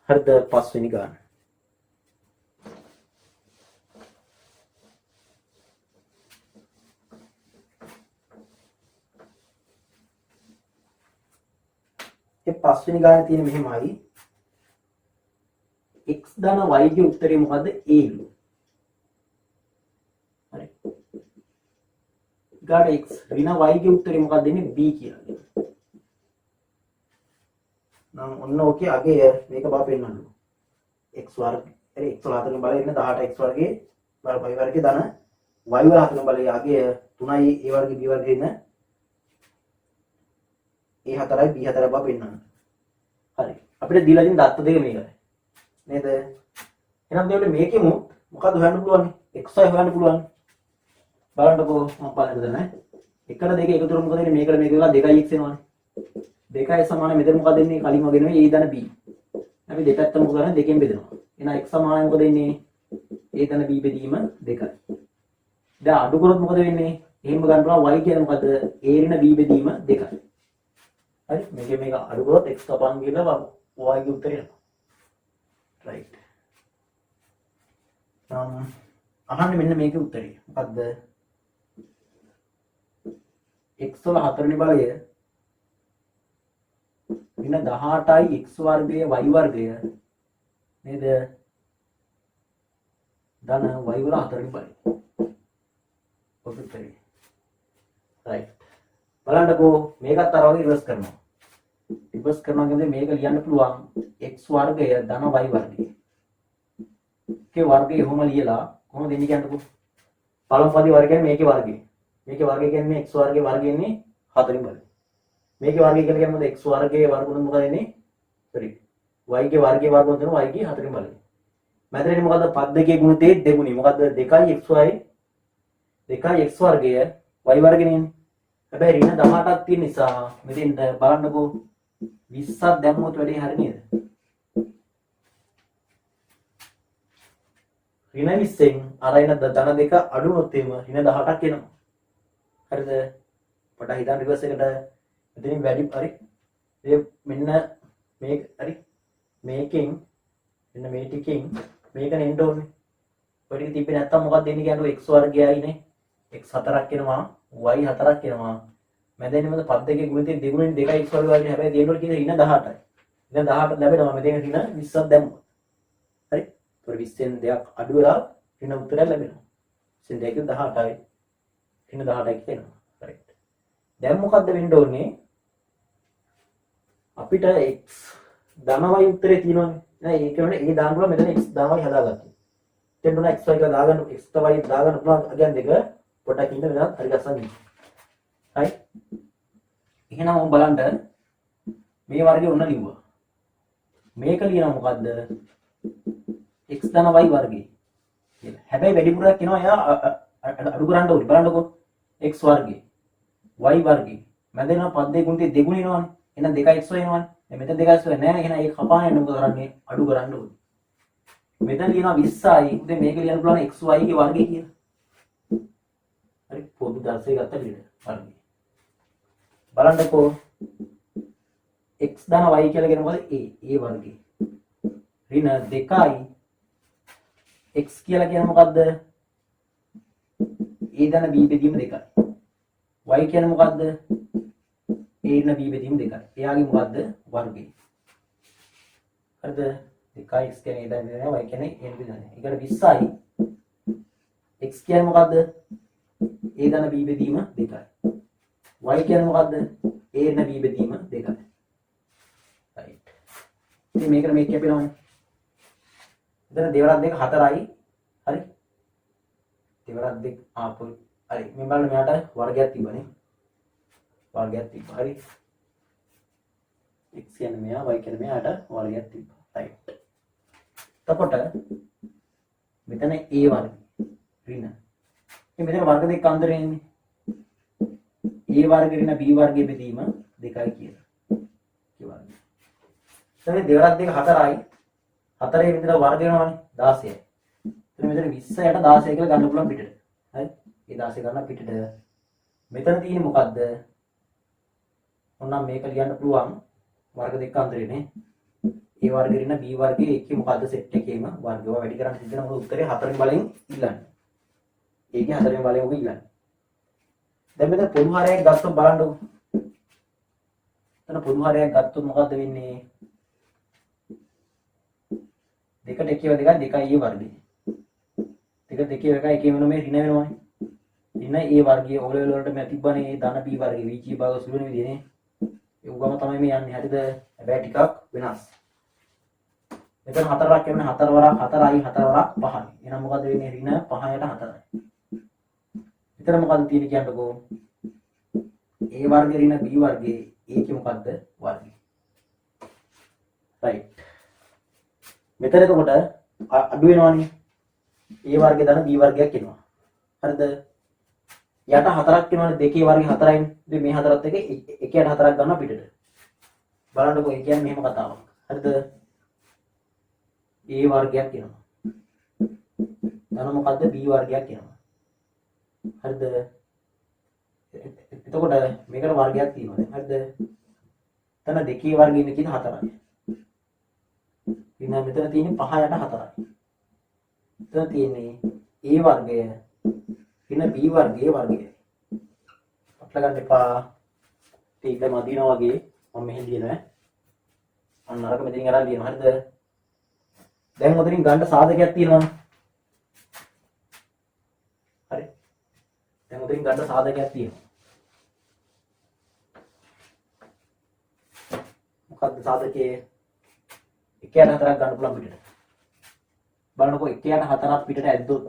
හරිද? පස්වෙනි ගාන. ඒ පස්වෙනි ගානේ තියෙන මෙහෙමයි. x ධන y ගේ උත්තරේ මොකද්ද? a ලු. හරි. ඊගාට x ඍණ y ගේ උත්තරේ මොකක්ද දෙන්නේ? b කියලා. නම් ඔන්න ඕකේ අගය මේක බා පෙන්නන්න. x වර්ග හරි x වල 4 බලය ඉන්න 18x වර්ගයේ y වර්ගයේ ධන y වල 4 බලය අගය 3යි a වර්ගයේ b වර්ගයේ ඉන්න a4යි b4යි බා පෙන්නන්න. හරි. අපිට දීලා තියෙන දත්ත දෙක මේකයි. නේද? එහෙනම් දෙවල මේකෙමු මොකද්ද හොයන්න පුළුවන්? xy හොයන්න පුළුවන්. බලන්නකෝ මම බලන්න දෙන්නේ. 1 2 එකතු කරලා මොකද වෙන්නේ? මේකට මේක වෙලා 2x එනවනේ. 2යි සමාන මෙතන මොකද වෙන්නේ? කලින් වගේ නෙමෙයි a ධන b. අපි දෙපැත්තම මොකද කරන්නේ? දෙකෙන් බෙදනවා. එහෙනම් x සමානයි මොකද වෙන්නේ? a ධන b බෙදීම 2යි. දැන් අඩු කරොත් මොකද වෙන්නේ? එහෙම ගන්න පුළුවන් y කියන්නේ මොකද? a ඍණ b බෙදීම 2යි. හරි මේක අඩු කරොත් x කපන් කියලා y ගේ උත්තරය එනවා. right. අහන්නේ මෙන්න මේකේ උත්තරය. මොකද්ද? x වල 4 වෙනි බලය ඍණ 18යි x වර්ගය y වර්ගය නේද? ධන y වල 4 වෙනි බලය. ඔක උත්තරය. right. බලන්නකෝ මේකත් අර වගේ රිවර්ස් කරනවා. රිවර්ස් කරනවා කියන්නේ මේක ලියන්න පුළුවන් x වර්ගය ධන y වර්ගය. කේ වර්ගය එහෙම ලියලා කොහොමද දෙන්නේ කියන්නකෝ. පළමු පදේ වර්ගය කියන්නේ මේකේ වර්ගය. මේකේ වර්ගය කියන්නේ x වර්ගයේ වර්ගය ඉන්නේ 4 බලය. මේකේ වර්ගය කියලා කියන්නේ මොකද? x වර්ගයේ වර්ගුණ මොකද එන්නේ? sorry. y ගේ වර්ගයේ වර්ගුණ දෙනවා y ගේ 4 බලය. මැද වෙන්නේ මොකද්ද? පද දෙකේ ගුණිතේ දෙගුණි. මොකද්ද? 2x වර්ගය y වර්ගනේ. හැබැයි ඍණ 18ක් තියෙන නිසා මෙතෙන් බලන්නකෝ 20ක් දැම්මොත් වැඩේ හරිය නේද? ඍණ 20න් අර එන ධන දෙක අඩු වුණොත් එහෙම ඍණ 18ක් එනවා. හරිද? පොඩ්ඩක් හිතන්න රිවර්ස් එකට මෙතනින් වැඩි හරි. ඒ මෙන්න මේක හරි. මේකෙන් මෙන්න මේ ටිකෙන් මේක නෙන්න ඕනේ. ඔය ටික තිබ්බේ නැත්තම් මොකක්ද දෙන්නේ කියන්නේ x වර්ගයයිනේ. x 4ක් එනවා y 4ක් එනවා. මැදෙන්නේ මොකද? පද දෙකේ ගුණිතේ දෙගුණෙන් 2x වර්ගය වගේ. හැබැයි දෙන්නොත් කියන ඍණ 18යි. ඍණ 18 ලැබෙනවා. මෙතන ඍණ 20ක් දැම්මොත්. හරි? ඒතකොට 20න් දෙයක් අඩු වෙලා ඍණ උත්තරයක් ලැබෙනවා. 20න් දෙකෙන් 18යි. ඍණ 18යි කියනවා. right. දැන් මොකද්ද වෙන්න ඕනේ? අපිට x ධන y උත්තරේ තියෙනවානේ. නෑ ඒක වෙන්නේ ඒ දාන්න පුළුවන් මෙතන x ධන y හදාගත්තා. දෙන්න ඕන x y කියලා දාගන්න x y දාගන්න පුළුවන් අගයන් දෙක පොඩ්ඩක් ඉන්න වෙනත් හරි ගස්සන්න. right. එහෙනම් ඔබ බලන්න මේ වර්ගය ඔන්න ලිව්වා. මේක ලියනවා මොකද්ද? x ධන y වර්ගය කියලා. හැබැයි වැඩිපුරක් එනවා එයා අඩු කරන්න ඕනේ. බලන්නකෝ x වර්ගය y වර්ගය මැදේනවා පද දෙක ගුණිතේ දෙගුණ එනවනේ. එහෙනම් 2x එනවනේ. මෙතන 2x නෑ. එහෙනම් ඒක කපාගෙන මොකද කරන්නේ? අඩු කරන්න ඕනේ. මෙතන ලියනවා 20යි. උදේ මේක ලියන්න පුළුවන් xy ගේ වර්ගය කියලා. හරි පොදු දර්ශය ගත්ත විදිහට වර්ගය. බලන්නකෝ x ධන y කියලා කියන මොකද? a වර්ගය. ඍණ 2යි x කියලා කියන මොකද්ද? a ධන b බෙදීම 2යි. y කියන්නේ මොකද්ද? a ඍණ b බෙදීම 2යි. එයාගේ මොකද්ද? වර්ගය. හරිද? 2යි x කියන්නේ a ධන බෙදීම y කියන්නේ a බෙදීම. ඒකට 20යි x කියන්නේ මොකද්ද? a ධන b බෙදීම 2යි. y කියන්නේ මොකද්ද? a ඍණ b බෙදීම 2යි. right. ඉතින් මේකට මේක කැපෙනවනේ. එතන දෙවරක් දෙක 4යි. හරි? දෙවරක් දෙක ආපු හරි. මේ බලන්න මෙයාට වර්ගයක් තිබ්බනේ. වර්ගයක් තිබ්බා. හරි. x කියන්නේ මෙයා y කියන්නේ මෙයාට වර්ගයක් තිබ්බා. right. එතකොට මෙතන a වර්ගය ඍණ. ඉතින් මෙතන වර්ග දෙක අන්තරේ ඉන්නේ. a වර්ග ඍණ b වර්ගයේ බෙදීම 2යි කියලා. ඒ වර්ගය. දැන් දෙවරක් දෙක 4යි. 4ේ විතර වර්ග වෙනවනේ 16යි. එතන මෙතන 20යට 16 කියලා ගන්න පුළුවන් පිටට. හරි ඒ 16 ගන්න පිටට මෙතන තියෙන්නේ මොකද්ද ඔන්නම් මේක ලියන්න පුළුවන් වර්ග දෙක අතරේනේ ඒ වර්ගෙ ඍණ b වර්ගයේ එකේ මොකද්ද සෙට් එකේම වර්ගය වැඩි කරන්න සිද්ධ වෙන මොකද උත්තරේ 4 බලෙන් ඉල්ලන්නේ ඒකේ 4 බලෙන් ඔබ ඉල්ලන්නේ දැන් මෙතන පොදු හරයක් ගත්තොත් බලන්නකො එතන පොදු හරයක් ගත්තොත් මොකද්ද වෙන්නේ දෙකට එකව දෙකයි දෙකයි a වර්ගය දෙක දෙකේ එකයි එකේ වෙන මේ ඍණ වෙනවනේ ඍණ a වර්ගයේ ඔය ලෙවල් වලට මම තිබ්බනේ ධන b වර්ගයේ vg භාග සුළු වෙන විදිහනේ ඒ උගම තමයි මේ යන්නේ හරිද හැබැයි ටිකක් වෙනස් මෙතන 4ක් එන්නේ 4 වරක් 4යි 4 වරක් 5යි එහෙනම් මොකද වෙන්නේ ඍණ 5යට 4යි මෙතන මොකද තියෙන්නේ කියන්නකෝ a වර්ගයේ ඍණ b වර්ගයේ ඒකේ මොකද්ද වර්ගය රයිට් මෙතන එතකොට අඩු වෙනවනේ a වර්ගය ධන b වර්ගයක් එනවා හරිද යට 4ක් එනවනේ දෙකේ වර්ගය 4යි ඉතින් මේ 4ත් එක එකයට 4ක් ගන්නවා පිටට බලන්නකෝ ඒ කියන්නේ මෙහෙම කතාවක් හරිද a වර්ගයක් එනවා ධන මොකද්ද b වර්ගයක් එනවා හරිද එතකොට මේකට වර්ගයක් තියෙනවා දැන් හරිද එතන දෙකේ වර්ගය ඉන්නේ කියන 4යි ඊළඟ මෙතන තියෙන්නේ 5 යට 4යි එතන තියෙන්නේ a වර්ගය ඍණ b වර්ගයේ වර්ගය අපල ගන්න එපා ඒක මදිනවා වගේ මම මෙහෙන් ලියනවා අන්න අරක මෙතනින් අරන් ලියනවා හරිද දැන් උතරින් ගන්න සාධකයක් තියෙනවනේ හරි දැන් උතරින් ගන්න සාධකයක් තියෙනවා මොකක්ද සාධකයේ 1යට 4ක් ගන්න පුළුවන් පිටට බලන්නකෝ 1යට 4ක් පිටට ඇද්දොත්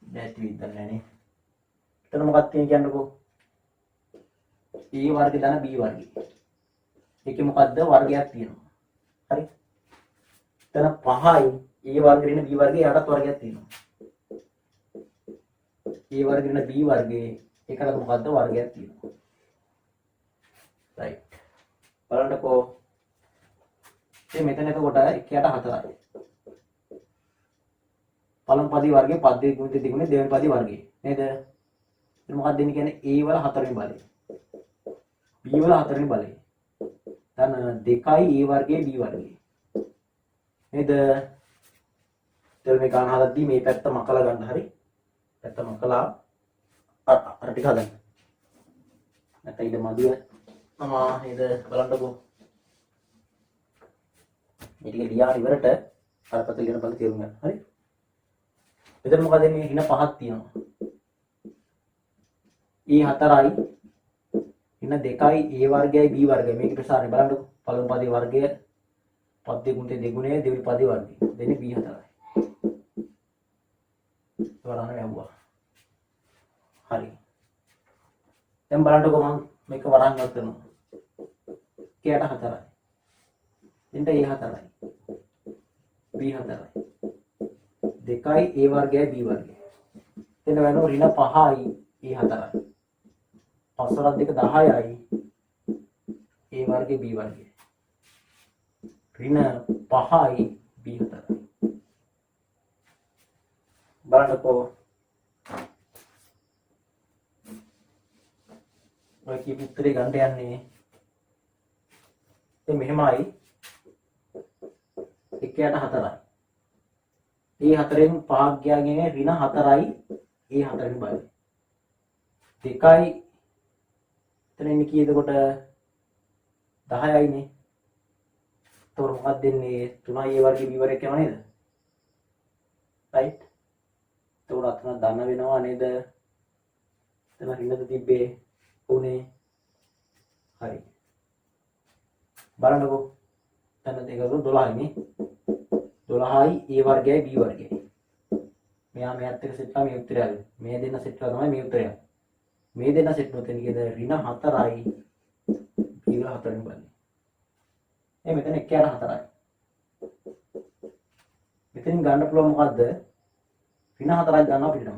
නැති විදිහට නෑනේ එතන මොකක්ද තියෙන්නේ කියන්නකෝ a වර්ගය ධන b වර්ගය ඒකේ මොකද්ද වර්ගයක් තියෙනවා හරි එතන 5යි a වර්ගය ඍණ b වර්ගයේ යටත් වර්ගයක් තියෙනවා a වර්ගය ඍණ b වර්ගයේ ඒකට මොකද්ද වර්ගයක් තියෙනවා රයිට් බලන්නකෝ ඉතින් මෙතන එතකොට 1යට 4යි පළමු පදේ වර්ගයේ පද දෙක ගුණිත දෙගුණේ දෙවෙනි පදේ වර්ගයේ නේද ඉතින් මොකක්ද දෙන්නේ කියන්නේ a වල 4 වෙනි බලය b වල 4 වෙනි බලය ධන 2යි a වර්ගයේ b වර්ගයේ නේද ඉතින් මේ ගාන හදද්දී මේ පැත්ත මකලා ගන්න හරි පැත්ත මකලා අර ටික හදන්න නැත්නම් ඉත මදිය නේද බලන්නකෝ මේ ටික ලියා ඉවරට අර පැත්ත ලියන බල තේරුම් ගන්න හරි මෙතන මොකද මේ ඍණ 5ක් තියෙනවා e 4යි ඍණ 2යි a වර්ගයයි b වර්ගයයි මේක ප්‍රසාරණය බලන්නකෝ පළමු පදේ වර්ගය පද දෙක දෙගුණේ දෙවෙනි පදේ වර්ගය දෙන්නේ b 4යි වරණ යවුවා හරි දැන් බලන්නකෝ මම මේක වරන් ගන්න කරනවා 1යට 4යි දෙන්න a 4යි b 4යි 2යි a වර්ගයයි b වර්ගයයි එතන වෙනවා ඍණ 5යි a 4යි 5 වරක් දෙක 10යි a වර්ගය b වර්ගය ඍණ 5යි b 4යි බලන්නකෝ ඔය කීප උත්තරේ ගන්න යන්නේ එතෙ මෙහෙමයි 1යට 4යි ඒ 4න් 5ක් ගියාගෙන ඍණ 4යි ඒ 4න් බලය 2යි එතන ඉන්නේ කීයද කොට 10යිනේ එතකොට මොකක්ද දෙන්නේ 3යි a වර්ගයේ b වර්ගයක් යනවා නේද රයිට් එතකොට අතන ධන වෙනවා නේද එතන ඍණද තිබ්බේ උනේ හරි බලන්නකෝ එතන දෙක 12යිනේ 12යි a වර්ගයයි b වර්ගයයි මෙයා මෙයත් එක්ක සෙට් කරලා මේ උත්තරය ආවේ මේ දෙන්න සෙට් කරලා තමයි මේ උත්තරය මේ දෙන්න සෙට් කරොත් එන්නේ කීයද ඍණ 4යි b වල 4න් බලන්නේ මෙතන 1යට 4යි මෙතනින් ගන්න පුළුවන් මොකද්ද ඍණ 4ක් ගන්නවා පිටටම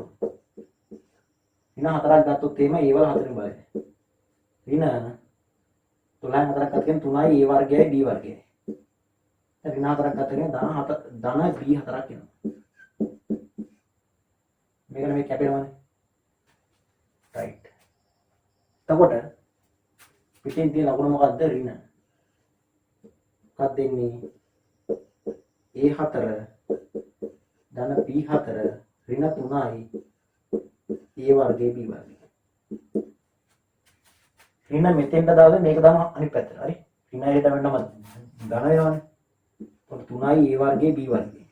ඍණ 4ක් ගත්තොත් එහෙම a වල 4න් බලය ඍණ 12න් 4ක් ගත්තොත් 3යි a වර්ගයයි b වර්ගයයි ඍණ 4ක් ගත්ත කෙනා ධන B4ක් එනවා. මේකනේ මේ කැපෙනවනේ. රයිට්. එතකොට පිටින් තියෙන ලකුණ මොකද්ද? ඍණ. මොකක්ද දෙන්නේ? A4 ධන B4 ඍණ 3යි A වර්ගයේ B වර්ගය. ඍණ මෙතෙන්ට දාලා මේක දාන අනිත් පැත්තට. හරි. ඍණ එකට වෙන්නම ධන වෙනවනේ. එතකොට 3යි A වර්ගයේ B වර්ගය.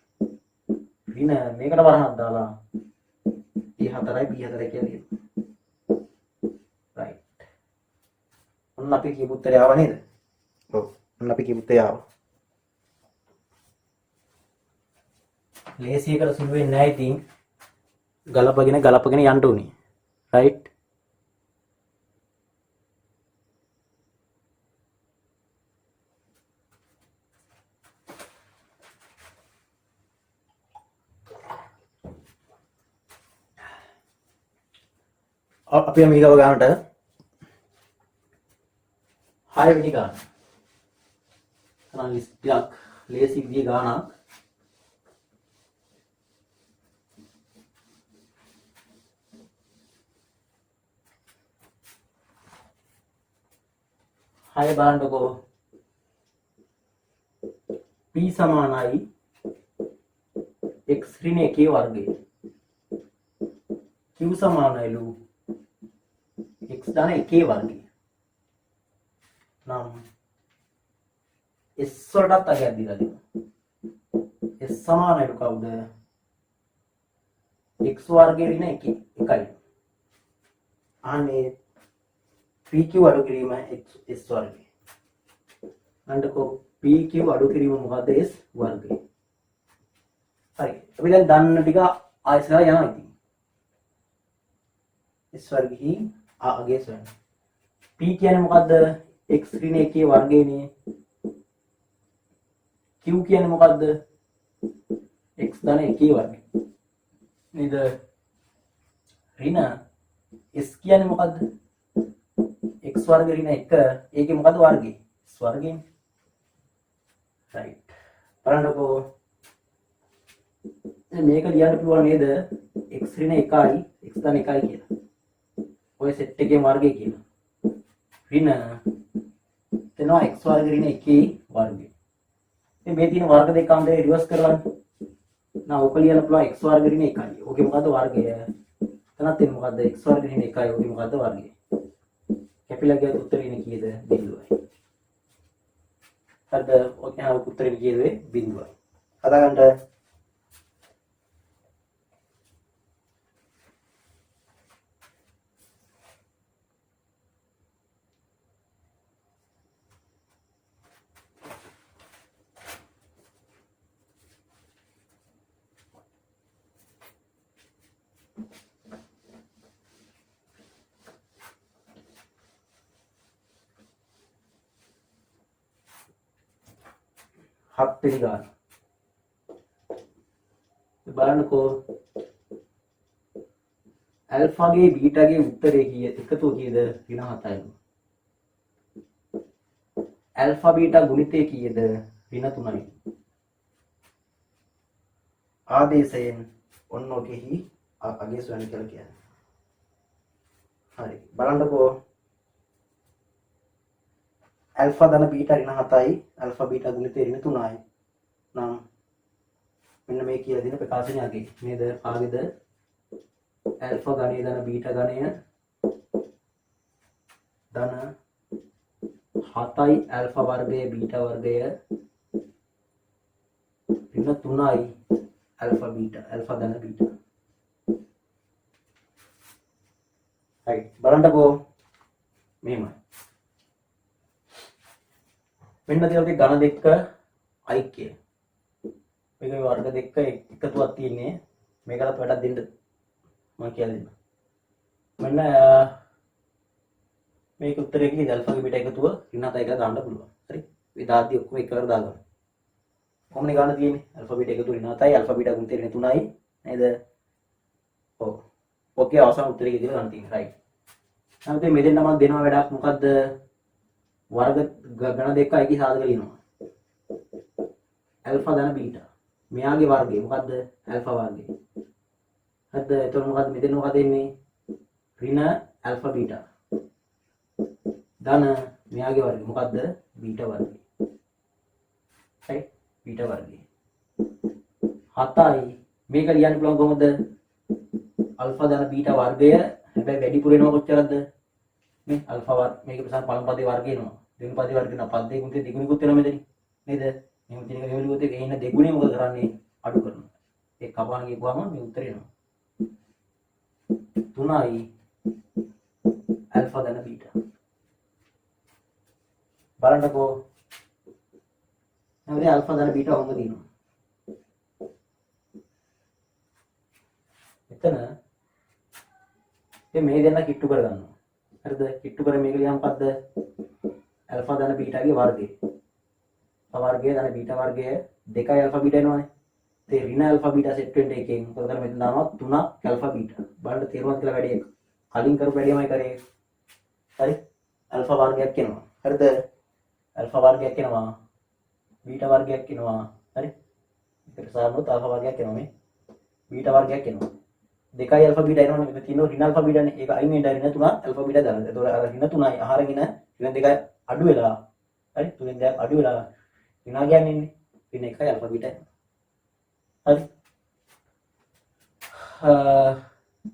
ඍණ මේකට වරහක් දාලා A4යි B4යි කියලා දෙනවා. රයිට්. ඔන්න අපි කියපු උත්තරය ආව නේද? ඔව්. ඔන්න අපි කියපු උත්තරය ආවා. ලේසියකට සුළු වෙන්නේ නැහැ ඉතින්. ගලපගෙන යන්න ඕනේ. රයිට්. අපි යමු ඊගව ගන්නට 6 වෙනි ගාන. අනලිස් ටිකක් ලේසි විදිය ගානක්. හය බලන්නකෝ. p සමානයි x ඍණ 1 වර්ගය. q සමානයිලු x ධන 1 වර්ගය. නම් s වලටත් අගයක් දීලා දෙනවා. s සමානයිලු කවුද? x වර්ගය ඍණ 1යි. අනේ pq අඩු කිරීම s වර්ගය. අන්නකෝ pq අඩු කිරීම මොකද්ද? s වර්ගය. හරි. අපි දැන් දන්න ටික ආයෙත් යනවා ඉතින්. s වර්ගයේ අගය සොයන්න. p කියන්නේ මොකද්ද? x ඍණ 1 වර්ගයනේ. q කියන්නේ මොකද්ද? x ධන 1 වර්ගය. නේද? ඍණ s කියන්නේ මොකද්ද? x වර්ග ඍණ 1 ඒකේ මොකද්ද වර්ගය? s වර්ගයනේ. රයිට්. බලන්නකෝ. මේක ලියන්න පුළුවන් නේද? x ඍණ 1යි x ධන 1යි කියලා. ඔය සෙට් එකේ වර්ගය කියලා. ඍණ එනවා x වර්ග ඍණ 1 වර්ගය. ඉතින් මේ තියෙන වර්ග දෙක අන්දරේ රිවර්ස් කරලා නා ඔක ලියන්න පුළුවන් x වර්ග ඍණ 1යි. ඔකේ මොකද්ද වර්ගය? එතනත් තියෙන මොකද්ද? x වර්ග ඍණ 1යි. ඔකේ මොකද්ද වර්ගය? කැපිලා ගියත් උත්තරේ ඉන්නේ කීයද? 0යි. හරිද? ඔකේ උත්තරේ කීයද? 0යි. හදාගන්න. හත් වෙනි ගාන. බලන්නකෝ. ඇල්ෆාගේ බීටාගේ උත්තරේ කීයද? එකතුව කීයද? ඍණ 7යි. ඇල්ෆා බීටා ගුණිතය කීයද? ඍණ 3යි. ආදේශයෙන් ඔන්න ඔකෙහි අගය සොයන්න කියලා කියන්නේ. හරි. බලන්නකෝ. ඇල්ෆා ධන බීටා ඍණ 7යි. ඇල්ෆා බීටා ගුණිතය ඍණ 3යි. නම් මෙන්න මේ කියලා දෙන ප්‍රකාශනය අගේ නේද? ආගේද ඇල්ෆා ගණය ධන බීටා ගණය ධන 7යි ඇල්ෆා වර්ගය බීටා වර්ගය ඍණ 3යි ඇල්ෆා ධන බීටා. හරි. බලන්නකෝ. මෙහෙමයි. මෙන්න තියෙන්නේ ඝන දෙක ഐക്‍ය. මේකේ වර්ග දෙක එකතුවක් තියෙන්නේ. මේකටත් වැඩක් දෙන්න මම කියලා දෙන්න. මෙන්න මේක උත්තරේ කීයද? ඇල්ෆාගේ බීටා එකතුව ඍණ 7යි කියලා දාන්න පුළුවන්. හරි. මේ දාද්දි ඔක්කොම එකවර දාගන්න. කොහොමද ගන්න තියෙන්නේ? ඇල්ෆා බීටා එකතුව ඍණ 7යි ඇල්ෆා බීටා ගුණිතය ඍණ 3යි නේද? ඔව්. ඔකේ අවසාන උත්තරේ කියලා ගන්න තියෙන්නේ. රයිට්. නැත්නම් මෙතෙන් නම් දෙනවා වැඩක් මොකද්ද? වර්ග ඝන දෙක යිකි සාධක ලියනවා. ඇල්ෆා ධන බීටා. මෙයාගේ වර්ගය මොකද්ද? ඇල්ෆා වර්ගය. හරිද? එතකොට මොකද්ද මෙතන මොකද එන්නේ? ඍණ ඇල්ෆා බීටා. ධන මෙයාගේ වර්ගය මොකද්ද? බීටා වර්ගය. හරි? බීටා වර්ගය. 7යි මේක ලියන්න පුළුවන් කොහොමද? අල්ෆා ධන බීටා වර්ගය හැබැයි වැඩිපුර එනවා කොච්චරද? මේ අල්ෆා වර්ග මේක ප්‍රසන්න පළමු පදේ වර්ගය එනවා. දෙවෙනි පදේ වර්ගය එනවා. පදේ මුතේ දෙගුණිකුත් එනවා මෙතන. නේද? මේ මුතේ එක දෙවෙනිකුත් එක එන්න දෙගුණේ මොකද කරන්නේ? අඩු කරනවා. ඒ කපාන ගිහුවාම මේ උත්තරේ එනවා. 3යි අල්ෆා ධන බීටා. බලන්නකෝ. නැවත අල්ෆා ධන බීටා ඔන්න දිනවා. එතන මේ දෙන්න කිට්ටු කරගන්නවා. හරිද? කිට්ටු කර මේක ලියන්න මොකද්ද? ඇල්ෆා ධන බීටාගේ වර්ගය. වර්ගය ධන බීටා වර්ගය 2යි ඇල්ෆා බීටා එනවනේ. ඒ ඍණ ඇල්ෆා බීටා සෙට් වෙන්න එකෙන් මොකද කරන්නේ? මෙතන දානවා 3ක් ඇල්ෆා බීටා. බලන්න තේරුණාද කියලා වැඩි එක. කලින් කරපු වැඩිමයි කරේ. හරි? ඇල්ෆා වර්ගයක් එනවා. හරිද? ඇල්ෆා වර්ගයක් එනවා. බීටා වර්ගයක් එනවා. හරි? ඒකට සාමොත් ආල්ෆා වර්ගයක් එනවා මේ. බීටා වර්ගයක් එනවා. 2යි ඇල්ෆා බීටා එනවනේ. මෙතන තියෙනවා ඍණ ඇල්ෆා බීටානේ. ඒක අයින් වෙන්න ඍණ 3 ඇල්ෆා බීටා දානවා. ඒතකොට අර ඍණ 3යි ආහාරගෙන ඍණ 2යි අඩු වෙලා. හරි? 3ෙන් 2ක් අඩු වෙලා ඍණ කියන්නේ ඉන්නේ. ඍණ 1යි ඇල්ෆා බීටා. හරි?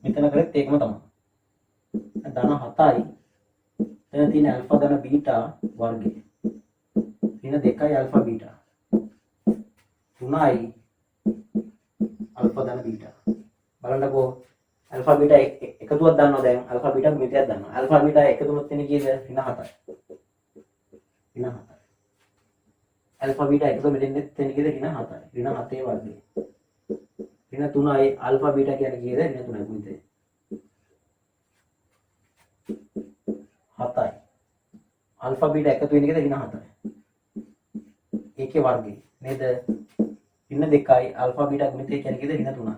මෙතන කරෙත් ඒකම තමයි. ධන 7යි එතන තියෙන ඇල්ෆා ධන බීටා වර්ගය. ඍණ 2යි ඇල්ෆා බීටා. 3යි ඇල්ෆා ධන බීටා. බලන්නකෝ ඇල්ෆා බීටා එකතුවක් දන්නවා දැන් ඇල්ෆා බීටා ගුණිතයක් දන්නවා. ඇල්ෆා බීටා එකතුනොත් එන්නේ කීයද? ඍණ 7යි. ඍණ 7යි. ඇල්ෆා බීටා එකතු මෙතෙන් එන්නේ කීයද? ඍණ 7යි. ඍණ 7ේ වර්ගය. ඍණ 3යි ඇල්ෆා බීටා කියන්නේ කීයද? ඍණ 3යි ගුණිතය. 7යි. ඇල්ෆා බීටා එකතු වෙන්නේ කීයද? ඍණ 7යි. ඒකේ වර්ගය නේද? ඍණ 2යි ඇල්ෆා බීටා ගුණිතය කියන්නේ කීයද? ඍණ 3යි.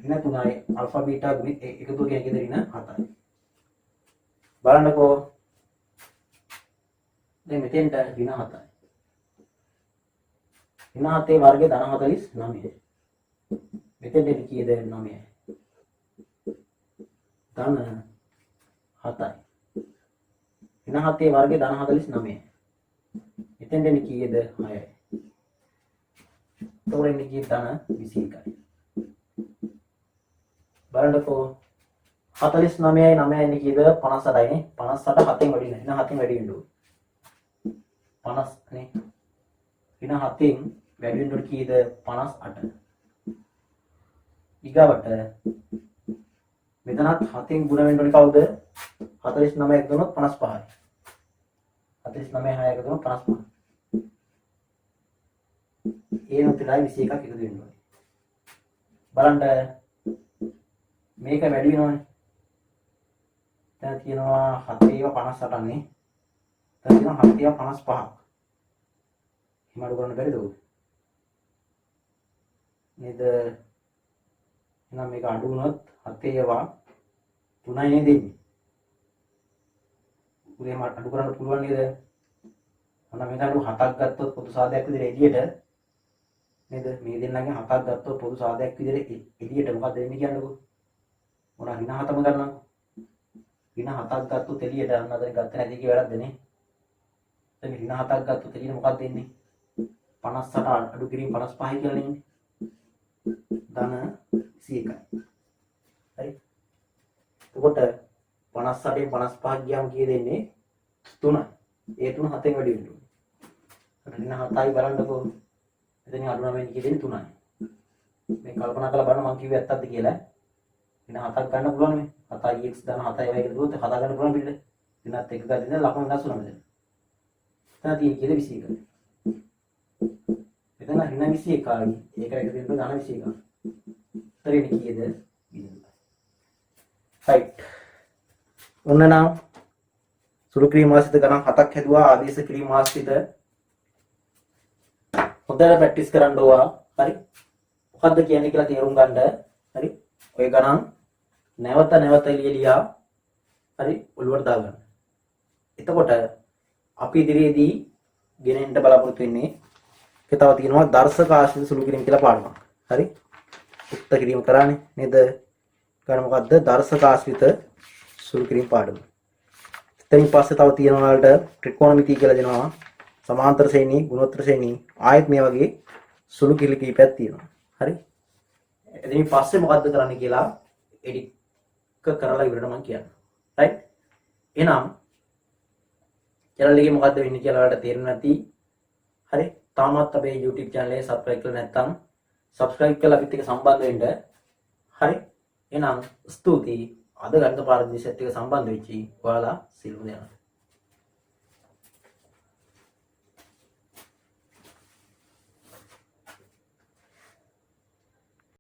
ඍණ 3යි ඇල්ෆා බීටා ගුණිත එකතු කියන්නේ කීයද? ඍණ 7යි. බලන්නකෝ දැන් මෙතෙන්ට ඍණ 7යි. ඍණ 7ේ වර්ගය ධන 49යි. මෙතෙන්ට එන්නේ කීයද? 9යි. ධන 7යි. ඍණ 7ේ වර්ගය ධන 49යි. මෙතෙන්ට එන්නේ කීයද? 6යි. එතකොට එන්නේ කීයද? ධන 21යි. බලන්නකෝ 49යි 9යි එන්නේ කීයද? 58යි නේ. 58 7ෙන් වැඩි වෙනවා. ඍණ 7ෙන් වැඩි වෙන්න ඕනේ. 50 නේ. ඍණ 7ෙන් වැඩි වෙන්න ඕනේ කීයද? 58. ඊගවට මෙතනත් 7ෙන් ගුණ වෙන්න ඕනේ කවුද? 49 එක දුනොත් 55යි. 49 6 එක දුනොත් 55. ඒ උත්තරයි 21ක් එකතු වෙන්න ඕනේ. බලන්න මේක වැඩි වෙනවනේ. දැන් තියෙනවා 758 නේ. දැන් තියෙනවා 755ක්. හිමඩු කරන්න බැරිද උ? නේද? එහෙනම් මේක අඩු වුණොත් 7 3යි නේද දෙන්නේ. උදේම අඩු කරන්න පුළුවන් නේද? අන්න මේක අඩු 7ක් ගත්තොත් පොදු සාදයක් විදිහට එළියට නේද? මේ දෙන්නගෙන් 7ක් ගත්තොත් පොදු සාදයක් විදිහට එළියට මොකද වෙන්නේ කියන්නකෝ. මොන ඍණ 7ම ගන්නවා. ඍණ 7ක් ගත්තොත් එළියට අන්න අතන ගත්ත නැති කී වැරද්ද නේ. දැන් ඍණ 7ක් ගත්තොත් එළියට මොකක්ද එන්නේ? 58 අඩු කිරීම 55යි කියලා නෙන්නේ. ධන 21යි. හරි. එතකොට 58න් 55ක් ගියාම කීයද එන්නේ? 3යි. ඒ 3 7ෙන් වැඩි වෙන්න ඕනේ. ඍණ 7යි බලන්නකෝ. එතනින් අඩු නම් වෙන්නේ කීයද? 3යි. මේ කල්පනා කරලා බලන්න මම කිව්වේ ඇත්තක්ද කියලා. ඍණ 7ක් ගන්න පුළුවන් මේ. 7යි x ධන 7යි y කියලා දුවොත් 7 ගන්න පුළුවන් පිළිද? ඍණත් එක ගන්න ලකුණු වෙනස් වුණා මෙතන. එතන තියෙන්නේ කීයද? 21යි. එතන ඍණ 21යි. ඒක එක දෙන්න ධන 21යි. උත්තරේ කීයද? 20යි. right. ඔන්න නම් සුළු ක්‍රීම ආශ්‍රිත ගණන් 7ක් හැදුවා. ආදේශ ක්‍රීම ආශ්‍රිත හොඳට ප්‍රැක්ටිස් කරන්න ඕවා. හරි. මොකද්ද කියන්නේ කියලා තේරුම් ගන්න. හරි. ඔය ගණන් නැවත නැවත ලියලා හරි ඔළුවට දාගන්න. එතකොට අපි ඉදිරියේදී ගෙනෙන්න බලාපොරොත්තු වෙන්නේ තව තියෙනවා දර්ශක ආශ්‍රිත සුළු කිරීම කියලා පාඩමක්. හරි? උක්ත කිරීම කරානේ නේද? ගන්න මොකද්ද? දර්ශක ආශ්‍රිත සුළු කිරීම පාඩම. එතනින් පස්සේ තව තියෙනවා වලට ත්‍රිකෝණමිතිය කියලා දෙනවා. සමාන්තර ශ්‍රේණී, ගුණෝත්තර ශ්‍රේණී, ආයෙත් මේ වගේ සුළු කිරි කීපයක් තියෙනවා. හරි? එතනින් පස්සේ මොකද්ද කරන්න කියලා එඩිට් කරලා ඉවරට මම කියන්නම්. රයිට්? එහෙනම් channel එකේ මොකද්ද වෙන්නේ කියලා ඔයාලට තේරෙන්නේ නැති. හරි? තාමත් අපේ YouTube channel එක subscribe කරලා නැත්නම් subscribe කරලා අපිත් එක්ක සම්බන්ධ වෙන්න. හරි? එහෙනම් ස්තුතියි. අද ගණිත පාරදීසෙත් එක්ක සම්බන්ධ වෙච්චි ඔයාලා සිල්ම දෙනා.